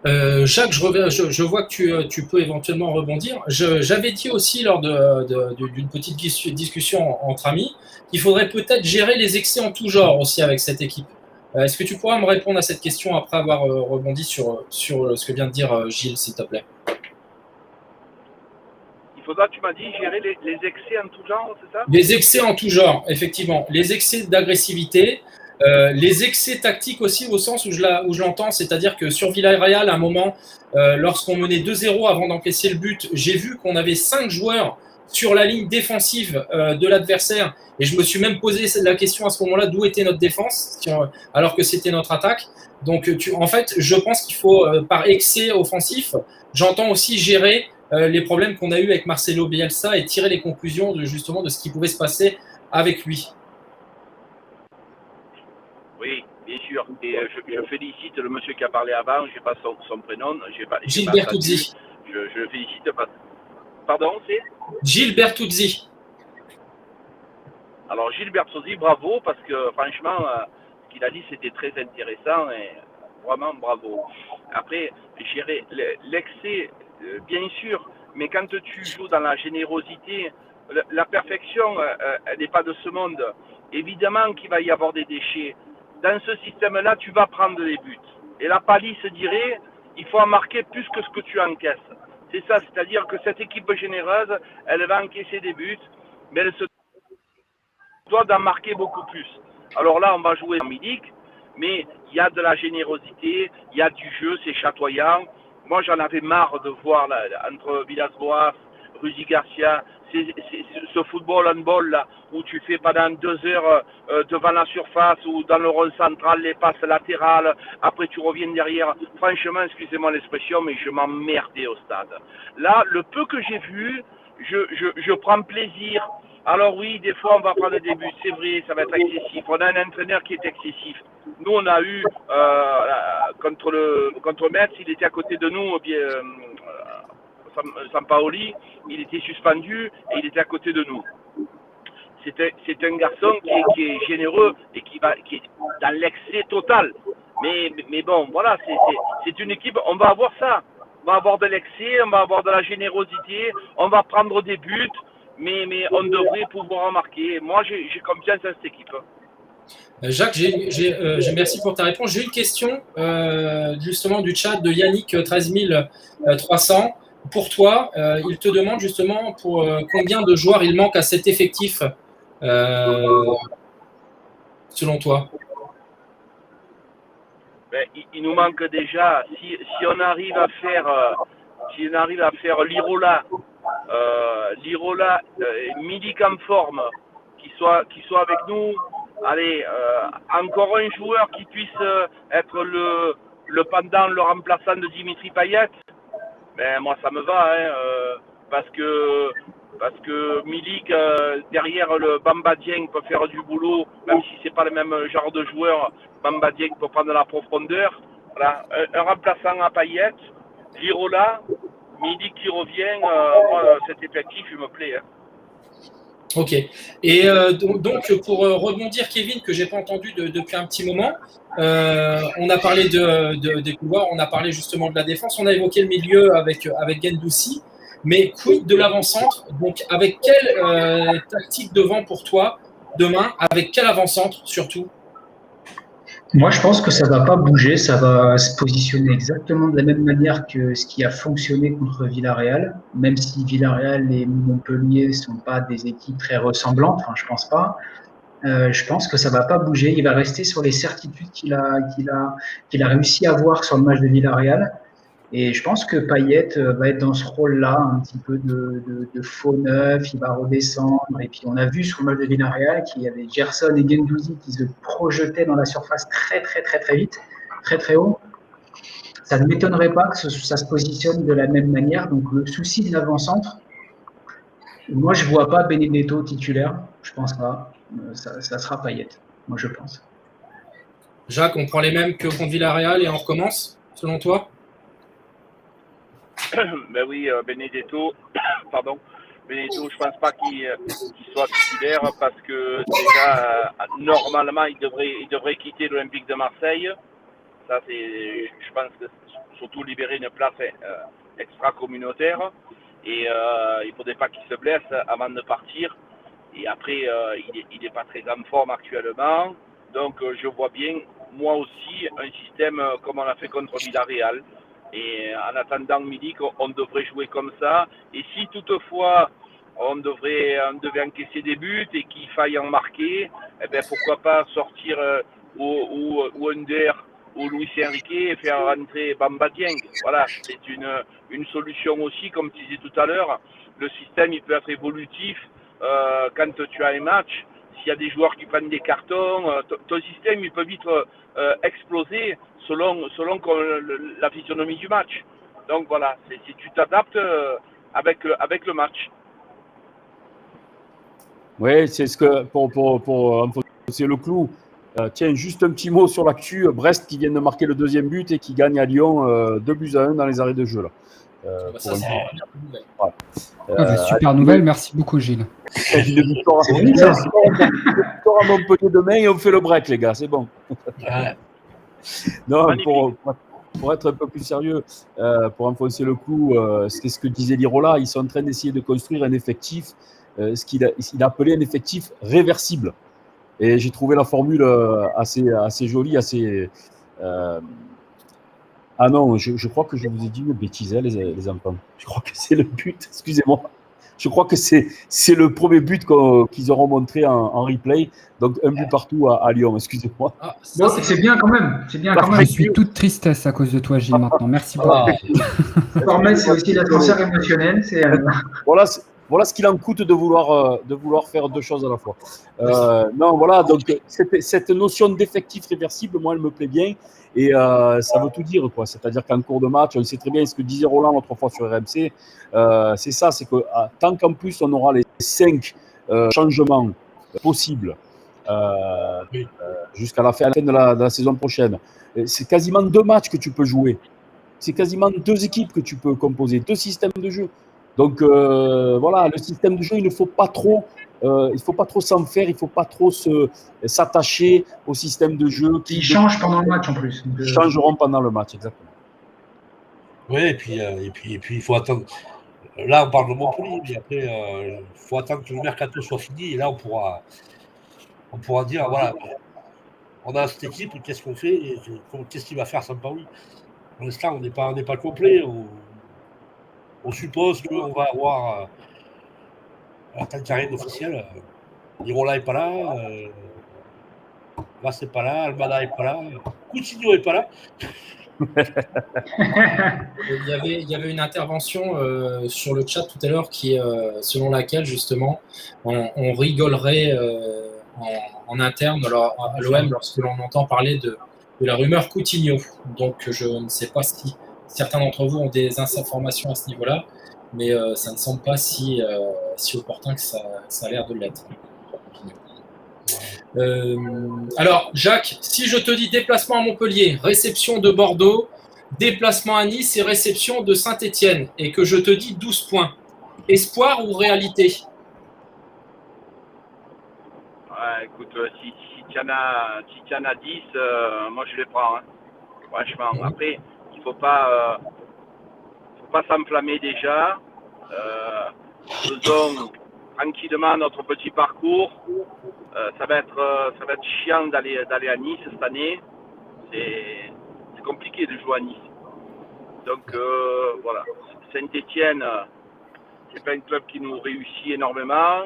B: Jacques, je vois que tu peux éventuellement rebondir. J'avais dit aussi lors d'une petite discussion entre amis qu'il faudrait peut-être gérer les excès en tout genre aussi avec cette équipe. Est-ce que tu pourras me répondre à cette question après avoir rebondi sur ce que vient de dire Gilles, s'il te plaît?
G: Il faudra, tu m'as dit, gérer les excès en tout genre, c'est ça?
B: Les excès en tout genre, effectivement. Les excès d'agressivité, les excès tactiques aussi, au sens où je l'entends, c'est-à-dire que sur Villarreal, à un moment, lorsqu'on menait 2-0 avant d'encaisser le but, j'ai vu qu'on avait 5 joueurs sur la ligne défensive de l'adversaire, et je me suis même posé la question à ce moment-là, d'où était notre défense, alors que c'était notre attaque. Donc, en fait, je pense qu'il faut, par excès offensif, j'entends aussi gérer les problèmes qu'on a eu avec Marcelo Bielsa et tirer les conclusions justement de ce qui pouvait se passer avec lui.
G: Oui, bien sûr. Et je félicite le monsieur qui a parlé avant, je n'ai pas son prénom.
B: Gilbert Tuzzi.
G: Je le félicite parce Pardon, c'est
B: Gilles Bertuzzi.
G: Alors Gilles Bertuzzi, bravo, parce que franchement, ce qu'il a dit, c'était très intéressant et vraiment bravo. Après, gérer l'excès, bien sûr, mais quand tu joues dans la générosité, la perfection, elle n'est pas de ce monde. Évidemment qu'il va y avoir des déchets. Dans ce système-là, tu vas prendre des buts. Et la palisse dirait, il faut en marquer plus que ce que tu encaisses. C'est ça, c'est-à-dire que cette équipe généreuse, elle va encaisser des buts, mais elle se doit d'en marquer beaucoup plus. Alors là, on va jouer en Milik, mais il y a de la générosité, il y a du jeu, c'est chatoyant. Moi, j'en avais marre de voir là, entre Villas-Boas, Rudy Garcia, ce football handball là, où tu fais pendant 2 heures devant la surface ou dans le rond central les passes latérales, après tu reviens derrière. Franchement, excusez-moi l'expression, mais je m'emmerdais au stade. Là, le peu que j'ai vu, je prends plaisir. Alors oui, des fois on va prendre des buts, c'est vrai, ça va être excessif. On a un entraîneur qui est excessif. Nous, on a eu contre Metz, il était à côté de nous, Sampaoli, il était suspendu et il était à côté de nous. C'est un garçon qui est généreux et qui est dans l'excès total. Mais bon, voilà, c'est une équipe, on va avoir ça. On va avoir de l'excès, on va avoir de la générosité, on va prendre des buts, mais on devrait pouvoir en marquer. Moi, j'ai confiance en cette équipe.
B: Jacques, merci pour ta réponse. J'ai une question justement du chat de Yannick 13300. Pour toi, il te demande justement pour combien de joueurs il manque à cet effectif selon toi.
G: Ben, il nous manque déjà, si on arrive à faire Lirola, Milik en forme, qui soit avec nous. Allez, encore un joueur qui puisse être le pendant, le remplaçant de Dimitri Payet. Ben moi ça me va, parce que Milik derrière le Bamba Dieng peut faire du boulot, même si c'est pas le même genre de joueur. Bamba Dieng peut prendre la profondeur. Voilà, un remplaçant à Payet, Lirola, Milik qui revient. Moi, cet effectif, il me plaît.
B: Ok. Et donc, pour rebondir, Kevin, que j'ai pas entendu depuis un petit moment, on a parlé des couloirs, on a parlé justement de la défense, on a évoqué le milieu avec Guendouzi, mais quid de l'avant-centre? Donc, avec quelle tactique devant pour toi demain? Avec quel avant-centre surtout?
E: Moi, je pense que ça va pas bouger, ça va se positionner exactement de la même manière que ce qui a fonctionné contre Villarreal, même si Villarreal et Montpellier sont pas des équipes très ressemblantes, enfin, je pense pas. Je pense que ça va pas bouger, il va rester sur les certitudes qu'il a réussi à avoir sur le match de Villarreal. Et je pense que Payet va être dans ce rôle-là, un petit peu de faux neuf, il va redescendre. Et puis on a vu sur le match de Villarreal qu'il y avait Gerson et Guendouzi qui se projetaient dans la surface très vite, très haut. Ça ne m'étonnerait pas que ça se positionne de la même manière. Donc le souci de l'avant-centre, moi je ne vois pas Benedetto titulaire, je pense pas. Ça sera Payet, moi je pense.
B: Jacques, on prend les mêmes que contre Villarreal et on recommence, selon toi?
G: Ben oui, Benedetto, je pense pas qu'il soit titulaire parce que déjà, normalement, il devrait quitter l'Olympique de Marseille. Ça, je pense que surtout libérer une place extra-communautaire. Et il ne faudrait pas qu'il se blesse avant de partir. Et après, il n'est pas très en forme actuellement. Donc, je vois bien, moi aussi, un système comme on l'a fait contre Villarreal. Et en attendant Milik, on devrait jouer comme ça. Et si toutefois on devait encaisser des buts et qu'il faille en marquer, eh bien pourquoi pas sortir ou Under ou Luis Enrique et faire rentrer Bamba Dieng. Voilà, c'est une solution aussi, comme tu disais tout à l'heure. Le système il peut être évolutif quand tu as un match. S'il y a des joueurs qui prennent des cartons, ton système il peut vite exploser selon la physionomie du match. Donc voilà, si tu t'adaptes avec le match.
C: Oui, c'est ce que pour enfoncer le clou. Tiens, juste un petit mot sur l'actu. Brest qui vient de marquer le deuxième but et qui gagne à Lyon 2-1 dans les arrêts de jeu. Là.
B: Ça, c'est une nouvelle.
F: Super nouvelle, merci beaucoup Gilles.
C: Une victoire à Montpellier demain et on fait le break, les gars, c'est bon.
D: Ouais.
C: Non, pour être un peu plus sérieux, pour enfoncer le clou, c'est ce que disait Lirola, ils sont en train d'essayer de construire un effectif, ce qu'il a appelé un effectif réversible. Et j'ai trouvé la formule assez jolie, assez... Ah non, je crois que je vous ai dit une bêtise, les enfants. Je crois que c'est le but, excusez-moi. Je crois que c'est le premier but qu'ils auront montré en replay. Donc, un but partout à Lyon, excusez-moi.
B: Ah,
E: Bon, c'est bien quand même. C'est bien quand même.
F: Je suis toute tristesse à cause de toi Gilles maintenant, merci beaucoup.
E: Formel, c'est aussi l'atmosphère émotionnelle.
C: Voilà ce qu'il en coûte de vouloir faire deux choses à la fois. Non, voilà, donc cette notion d'effectif réversible, moi, elle me plaît bien. Et ça veut tout dire, quoi. C'est-à-dire qu'en cours de match, on sait très bien ce que disait Roland l'autre fois sur RMC. C'est ça, c'est que tant qu'en plus on aura les 5 changements possibles jusqu'à la fin de la saison prochaine, c'est quasiment 2 matchs que tu peux jouer. C'est quasiment 2 équipes que tu peux composer, 2 systèmes de jeu. Donc voilà, le système de jeu, il ne faut pas trop s'en faire, il ne faut pas trop s'attacher au système de jeu.
E: Ils changent pendant le match en plus.
C: Ils changeront pendant le match, exactement.
D: Oui, et puis il faut attendre. Là, on parle de Montpellier, mais après, il faut attendre que le mercato soit fini, et là, on pourra dire, voilà, on a cette équipe, qu'est-ce qu'on fait, et qu'est-ce qu'il va faire Sampaoli. Pour l'instant, on n'est pas complet. On suppose qu'on va avoir un carré officiel. Lirola n'est pas là, Vasse n'est pas là, Almada n'est pas là, Coutinho n'est pas là.
B: Il y avait une intervention sur le chat tout à l'heure selon laquelle justement on rigolerait en interne à l'OM lorsque l'on entend parler de la rumeur Coutinho. Donc je ne sais pas si certains d'entre vous ont des informations à ce niveau-là, mais ça ne semble pas si opportun que ça a l'air de l'être. Alors, Jacques, si je te dis déplacement à Montpellier, réception de Bordeaux, déplacement à Nice et réception de Saint-Etienne, et que je te dis 12 points, espoir ou réalité?
G: Ouais, écoute, si tu en as 10, moi je les prends. Hein. Franchement, après, il ne faut pas s'enflammer déjà. Faisons tranquillement notre petit parcours. Ça va être chiant d'aller à Nice cette année. C'est compliqué de jouer à Nice. Donc voilà. Saint-Etienne, c'est pas un club qui nous réussit énormément.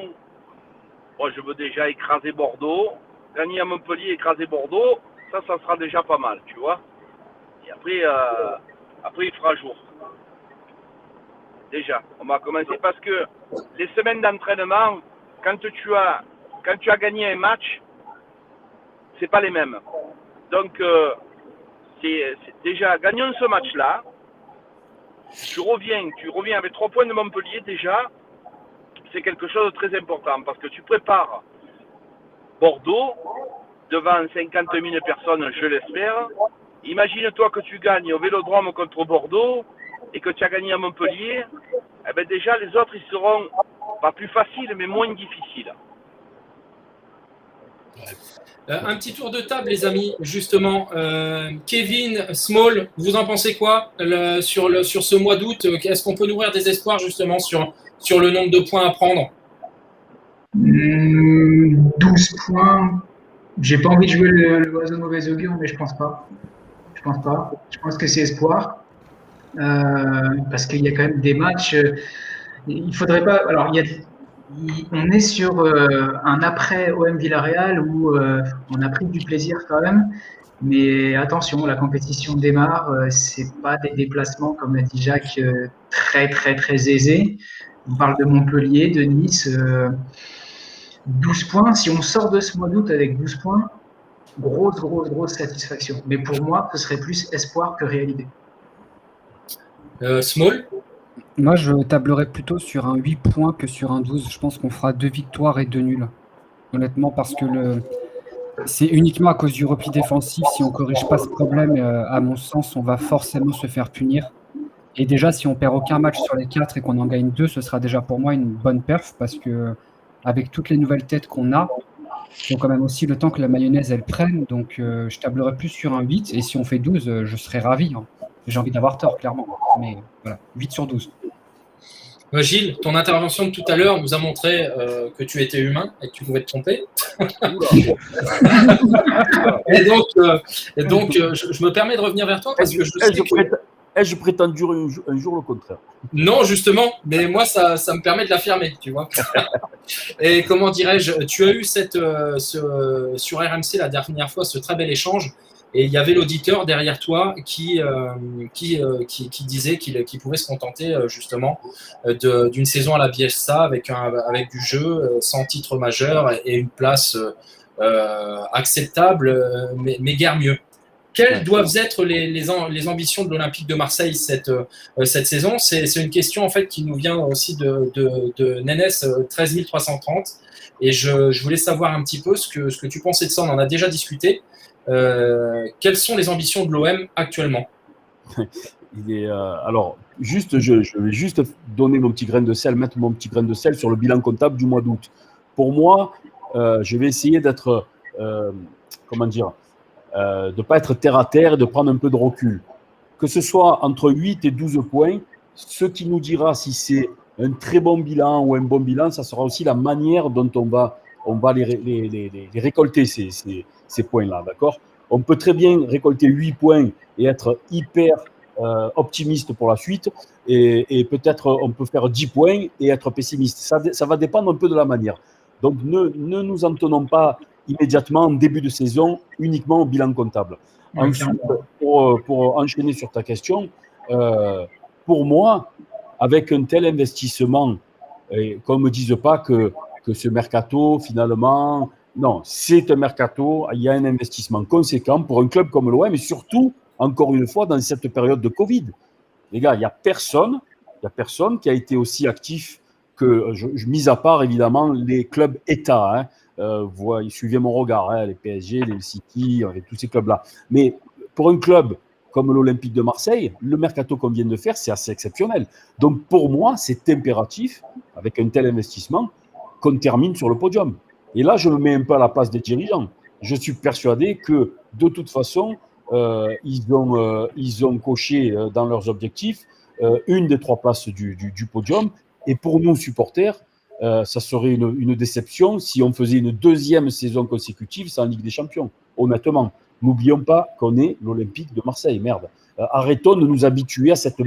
G: Moi, je veux déjà écraser Bordeaux. Gagner à Montpellier, écraser Bordeaux, ça sera déjà pas mal, tu vois. Et après il fera jour. Déjà, on va commencer parce que les semaines d'entraînement, quand tu as gagné un match, c'est pas les mêmes. Donc, c'est déjà, gagnons ce match-là. Tu reviens avec 3 points de Montpellier déjà. C'est quelque chose de très important parce que tu prépares Bordeaux devant 50 000 personnes, je l'espère. Imagine-toi que tu gagnes au Vélodrome contre Bordeaux et que tu as gagné à Montpellier. Eh bien déjà, les autres, ils seront pas plus faciles, mais moins difficiles.
B: Un petit tour de table, les amis, justement. Kevin, Small, vous en pensez quoi sur ce mois d'août? Est-ce qu'on peut nourrir des espoirs, justement, sur le nombre de points à prendre?
E: 12 points. J'ai pas envie de jouer l'oiseau de mauvais augure, mais je pense pas. Je pense que c'est espoir. Parce qu'il y a quand même des matchs. Il faudrait pas. Alors, on est sur un après OM Villarreal où on a pris du plaisir quand même. Mais attention, la compétition démarre. C'est pas des déplacements, comme l'a dit Jacques, très très très aisés. On parle de Montpellier, de Nice. 12 points. Si on sort de ce mois d'août avec 12 points, grosse satisfaction. Mais pour moi, ce serait plus espoir que réalité.
B: Small?
F: Moi, je tablerais plutôt sur un 8 points que sur un 12. Je pense qu'on fera 2 victoires et 2 nuls. Honnêtement, parce que c'est uniquement à cause du repli défensif. Si on ne corrige pas ce problème, à mon sens, on va forcément se faire punir. Et déjà, si on perd aucun match sur les 4 et qu'on en gagne 2, ce sera déjà pour moi une bonne perf parce que avec toutes les nouvelles têtes qu'on a, il faut quand même aussi le temps que la mayonnaise elle prenne. Donc je tablerai plus sur un 8 et si on fait 12, je serai ravi. Hein. J'ai envie d'avoir tort, clairement. Mais voilà, 8 sur 12.
B: Gilles, ton intervention de tout à l'heure nous a montré que tu étais humain et que tu pouvais te tromper. et donc, je me permets de revenir vers toi parce que je sais que...
C: Ai-je prétendu un jour le contraire?
B: Non, justement, mais moi, ça me permet de l'affirmer, tu vois. Et comment dirais-je, tu as eu sur RMC la dernière fois ce très bel échange, et il y avait l'auditeur derrière toi qui disait qu'il pouvait se contenter justement d'une saison à la Bielsa avec du jeu sans titre majeur et une place acceptable, mais guère mieux. Quelles doivent être les ambitions de l'Olympique de Marseille cette saison? C'est une question en fait qui nous vient aussi de Nénès 13 330 et je voulais savoir un petit peu ce que tu pensais de ça. On en a déjà discuté. Quelles sont les ambitions de l'OM actuellement?
C: Alors, je vais juste donner mon petit grain de sel, mettre mon petit grain de sel sur le bilan comptable du mois d'août. Pour moi, je vais essayer d'être, de ne pas être terre à terre et de prendre un peu de recul. Que ce soit entre 8 et 12 points, ce qui nous dira si c'est un très bon bilan ou un bon bilan, ça sera aussi la manière dont on va les récolter, ces points-là. D'accord ? On peut très bien récolter 8 points et être hyper optimiste pour la suite, et peut-être on peut faire 10 points et être pessimiste. Ça va dépendre un peu de la manière. Donc ne nous en tenons pas immédiatement en début de saison uniquement au bilan comptable. Ensuite, pour enchaîner sur ta question, pour moi, avec un tel investissement, qu'on ne me dise pas que ce mercato, finalement, non, c'est un mercato, il y a un investissement conséquent pour un club comme l'OM, et surtout, encore une fois, dans cette période de Covid. Les gars, il n'y a personne qui a été aussi actif que, mis à part évidemment les clubs État, suivez mon regard, les PSG, les City, tous ces clubs-là. Mais pour un club comme l'Olympique de Marseille, le mercato qu'on vient de faire, c'est assez exceptionnel. Donc pour moi, c'est impératif, avec un tel investissement, qu'on termine sur le podium. Et là, je me mets un peu à la place des dirigeants. Je suis persuadé que, de toute façon, ils ont coché dans leurs objectifs une des 3 places du podium. Et pour nous, supporters, ça serait une déception si on faisait une 2e saison consécutive sans Ligue des Champions. Honnêtement, n'oublions pas qu'on est l'Olympique de Marseille. Merde. Arrêtons de nous habituer à cette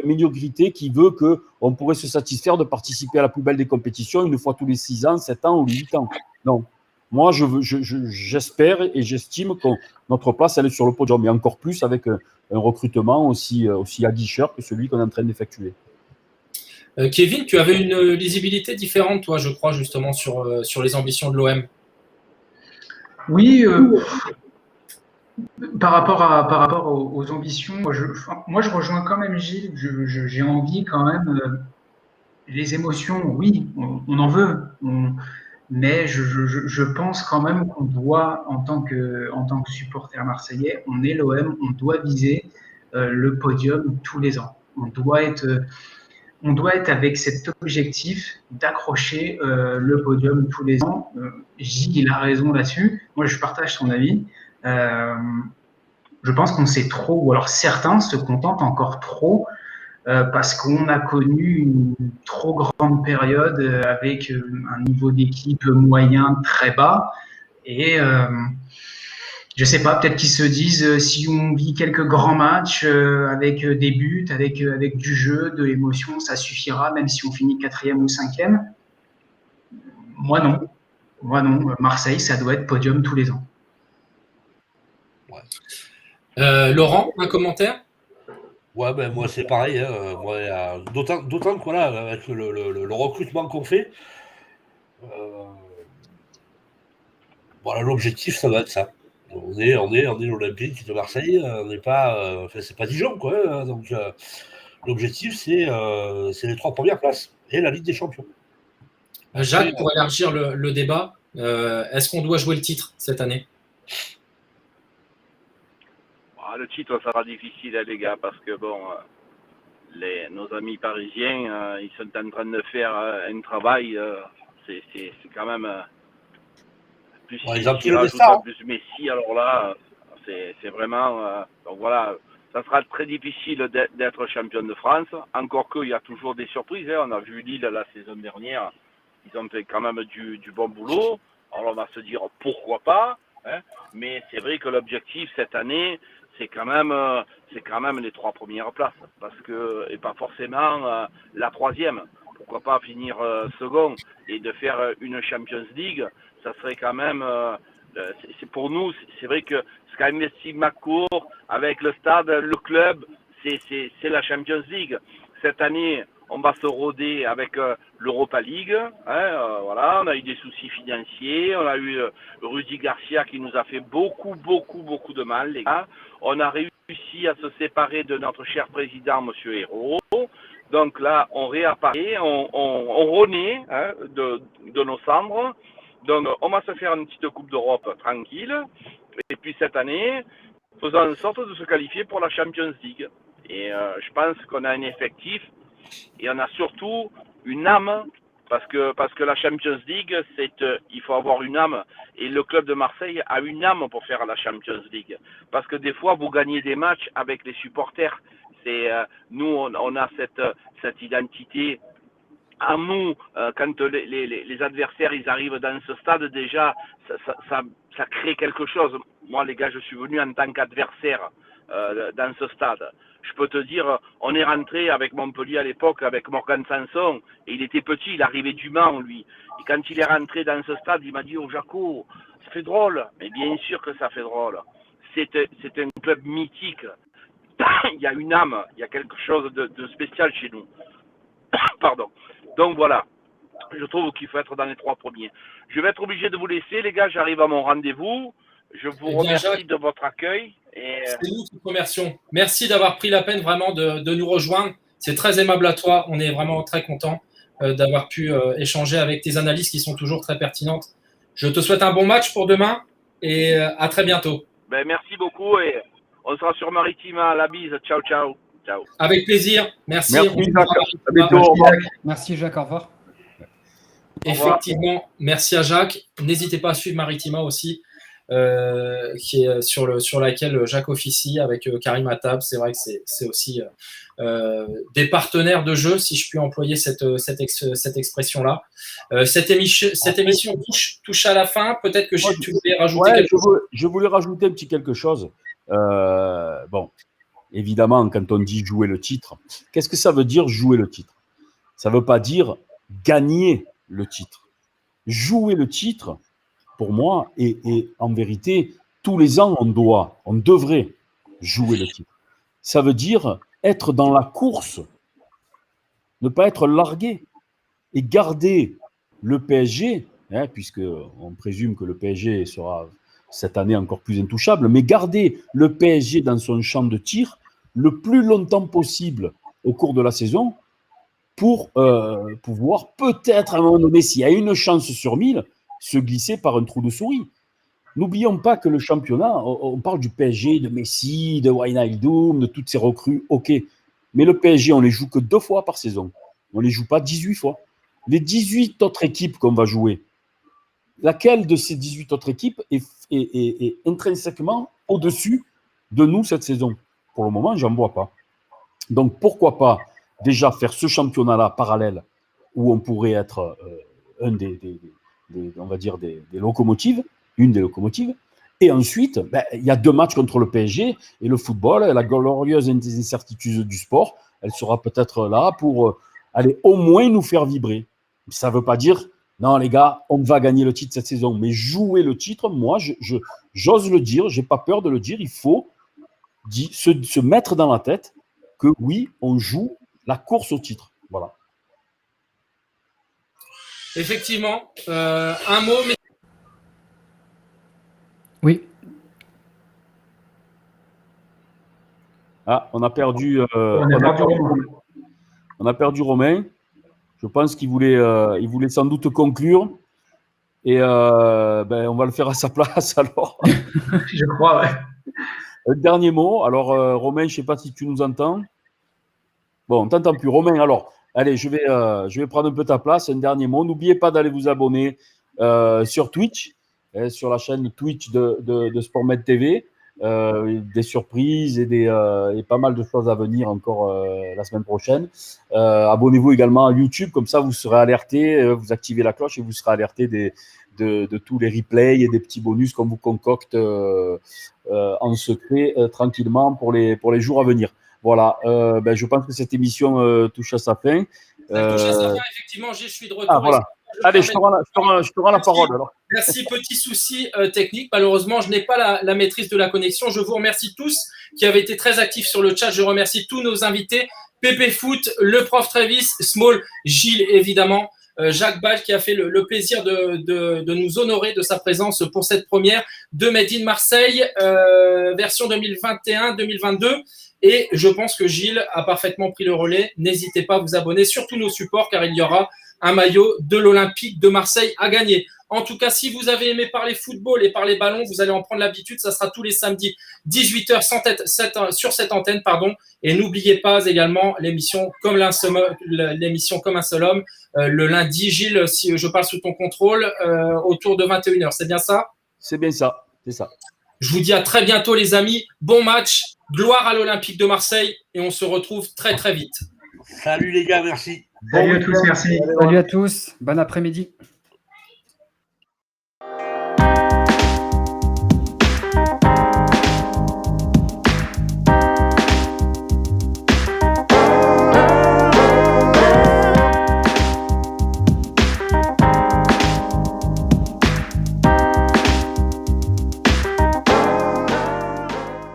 C: médiocrité qui veut qu'on pourrait se satisfaire de participer à la plus belle des compétitions une fois tous les 6 ans, 7 ans ou 8 ans. Non. Moi, j'espère et j'estime que notre place, elle est sur le podium, mais encore plus avec un recrutement aussi aguicheur que celui qu'on est en train d'effectuer.
B: Kevin, tu avais une lisibilité différente, toi, je crois, justement, sur les ambitions de l'OM.
E: Oui, par rapport aux ambitions, moi je rejoins quand même Gilles. J'ai envie quand même, les émotions, oui, on en veut, mais je pense quand même qu'on doit, en tant que supporter marseillais, on est l'OM, on doit viser le podium tous les ans. On doit être avec cet objectif d'accrocher le podium tous les ans. Gilles, il a raison là-dessus. Moi, je partage son avis. Je pense qu'on sait trop, ou alors certains se contentent encore trop parce qu'on a connu une trop grande période avec un niveau d'équipe moyen très bas. Et je sais pas, peut-être qu'ils se disent si on vit quelques grands matchs avec des buts, avec du jeu, de l'émotion, ça suffira, même si on finit 4e ou 5e. Moi non. Marseille, ça doit être podium tous les ans.
B: Laurent, un commentaire?
D: Ouais, ben moi c'est pareil. D'autant que voilà, avec le recrutement qu'on fait, voilà, l'objectif, ça va être ça. On est l'Olympique de Marseille, on n'est pas, c'est pas Dijon, quoi. Donc l'objectif, c'est les 3 premières places et la Ligue des Champions.
B: Jacques, pour élargir le débat, est-ce qu'on doit jouer le titre cette année?
G: le titre, ça sera difficile, hein, les gars, parce que bon, nos amis parisiens, ils sont en train de faire un travail. C'est quand même plus
D: Ouais, ils
G: si
D: ont tiré des
G: rajoute
D: stars.
G: en plus Messi, alors là, c'est vraiment. Donc voilà, ça sera très difficile d'être champion de France. Encore qu'il y a toujours des surprises. Hein. On a vu Lille la saison dernière, ils ont fait quand même du bon boulot. Alors on va se dire pourquoi pas. Hein. Mais c'est vrai que l'objectif cette année, c'est quand même les 3 premières places, parce que et pas forcément la 3e. Pourquoi pas finir second et de faire une Champions League, ça serait quand même. C'est pour nous, c'est vrai que ce qu'a investi McCourt avec le stade, le club, c'est la Champions League. Cette année, on va se rôder avec l'Europa League. Hein, voilà, on a eu des soucis financiers, on a eu Rudy Garcia qui nous a fait beaucoup de mal, les gars. On a réussi à se séparer de notre cher président, Monsieur Hérault. Donc là, on réapparaît, on renaît hein, de nos cendres. Donc, on va se faire une petite Coupe d'Europe tranquille. Et puis cette année, faisons en sorte de se qualifier pour la Champions League. Et je pense qu'on a un effectif et on a surtout une âme, parce que la Champions League, il faut avoir une âme. Et le club de Marseille a une âme pour faire la Champions League. Parce que des fois, vous gagnez des matchs avec les supporters. Nous, on a cette identité à nous, quand les adversaires ils arrivent dans ce stade, déjà, ça crée quelque chose. Moi, les gars, je suis venu en tant qu'adversaire dans ce stade. Je peux te dire, on est rentré avec Montpellier à l'époque, avec Morgan Sanson, et il était petit, il arrivait du Mans, lui. Et quand il est rentré dans ce stade, il m'a dit, oh Jaco, ça fait drôle. Mais bien sûr que ça fait drôle. C'est un club mythique. Il y a une âme, il y a quelque chose de spécial chez nous. Pardon. Donc voilà, je trouve qu'il faut être dans les 3 premiers. Je vais être obligé de vous laisser, les gars, j'arrive à mon rendez-vous. Je vous remercie
B: Jacques,
G: de votre accueil.
B: C'est nous qui te remercions. Merci d'avoir pris la peine vraiment de nous rejoindre. C'est très aimable à toi. On est vraiment très content d'avoir pu échanger avec tes analyses qui sont toujours très pertinentes. Je te souhaite un bon match pour demain et à très bientôt.
G: Ben, merci beaucoup et on sera sur Maritima. La bise. Ciao, ciao. Ciao.
B: Avec plaisir. Merci.
C: Merci, Jacques. À bientôt. Au revoir.
F: Merci Jacques, au revoir.
B: Effectivement, merci à Jacques. N'hésitez pas à suivre Maritima aussi, qui est sur laquelle Jacques officie avec Karim Attab. C'est vrai que c'est aussi des partenaires de jeu, si je puis employer cette expression-là. Cette émission touche à la fin. Peut-être que tu voulais rajouter quelque chose.
C: Je voulais rajouter un petit quelque chose. Bon, évidemment, quand on dit jouer le titre, qu'est-ce que ça veut dire jouer le titre? Ça ne veut pas dire gagner le titre. Jouer le titre, pour moi, et en vérité, tous les ans, on devrait jouer le titre. Ça veut dire être dans la course, ne pas être largué et garder le PSG, hein, puisqu'on présume que le PSG sera cette année encore plus intouchable, mais garder le PSG dans son champ de tir le plus longtemps possible au cours de la saison pour pouvoir peut-être à un moment donné, s'il y a une chance sur 1000, se glisser par un trou de souris. N'oublions pas que le championnat, on parle du PSG, de Messi, de Wijnaldum, de toutes ces recrues, ok. Mais le PSG, on ne les joue que 2 fois par saison. On ne les joue pas 18 fois. Les 18 autres équipes qu'on va jouer, laquelle de ces 18 autres équipes est intrinsèquement au-dessus de nous cette saison? Pour le moment, j'en vois pas. Donc, pourquoi pas déjà faire ce championnat-là parallèle où on pourrait être un on va dire des locomotives, une des locomotives. Et ensuite, il y a 2 matchs contre le PSG et le football, la glorieuse incertitude du sport, elle sera peut-être là pour aller au moins nous faire vibrer. Ça ne veut pas dire, non les gars, on va gagner le titre cette saison, mais jouer le titre, moi, j'ose le dire, je n'ai pas peur de le dire, il faut se mettre dans la tête que oui, on joue la course au titre. Voilà.
B: Effectivement, un mot, mais...
F: Oui.
C: Ah, on a perdu Romain. Je pense qu'il voulait sans doute conclure. Et on va le faire à sa place alors.
E: Je crois, ouais.
C: Un dernier mot. Alors, Romain, je ne sais pas si tu nous entends. Bon, on ne t'entend plus. Romain, alors, allez, je vais prendre un peu ta place. Un dernier mot. N'oubliez pas d'aller vous abonner sur Twitch, sur la chaîne Twitch de SportMed TV. Des surprises et pas mal de choses à venir encore la semaine prochaine. Abonnez-vous également à YouTube, comme ça vous serez alerté, vous activez la cloche et vous serez alerté de tous les replays et des petits bonus qu'on vous concocte en secret tranquillement pour les jours à venir. Voilà, je pense que cette émission touche à sa fin.
B: Elle touche à sa fin, effectivement, je suis de retour.
C: Ah, voilà. Allez, je te rends la parole alors.
B: Merci, petit souci technique. Malheureusement, je n'ai pas la maîtrise de la connexion. Je vous remercie tous qui avez été très actifs sur le chat. Je remercie tous nos invités. Pépé Foot, le prof Travis, Small, Gilles évidemment, Jacques Ball qui a fait le plaisir de nous honorer de sa présence pour cette première de Made in Marseille, version 2021-2022. Et je pense que Gilles a parfaitement pris le relais. N'hésitez pas à vous abonner sur tous nos supports car il y aura un maillot de l'Olympique de Marseille à gagner. En tout cas, si vous avez aimé parler football et parler ballon, vous allez en prendre l'habitude. Ça sera tous les samedis, 18h sur cette antenne. Et n'oubliez pas également l'émission Comme un seul homme. Le lundi, Gilles, si je parle sous ton contrôle, autour de 21h. C'est bien ça?
C: C'est bien ça, c'est ça.
B: Je vous dis à très bientôt, les amis. Bon match. Gloire à l'Olympique de Marseille. Et on se retrouve très, très vite.
D: Salut les gars, merci.
E: Salut à tous, merci.
F: Salut à tous, bon après-midi.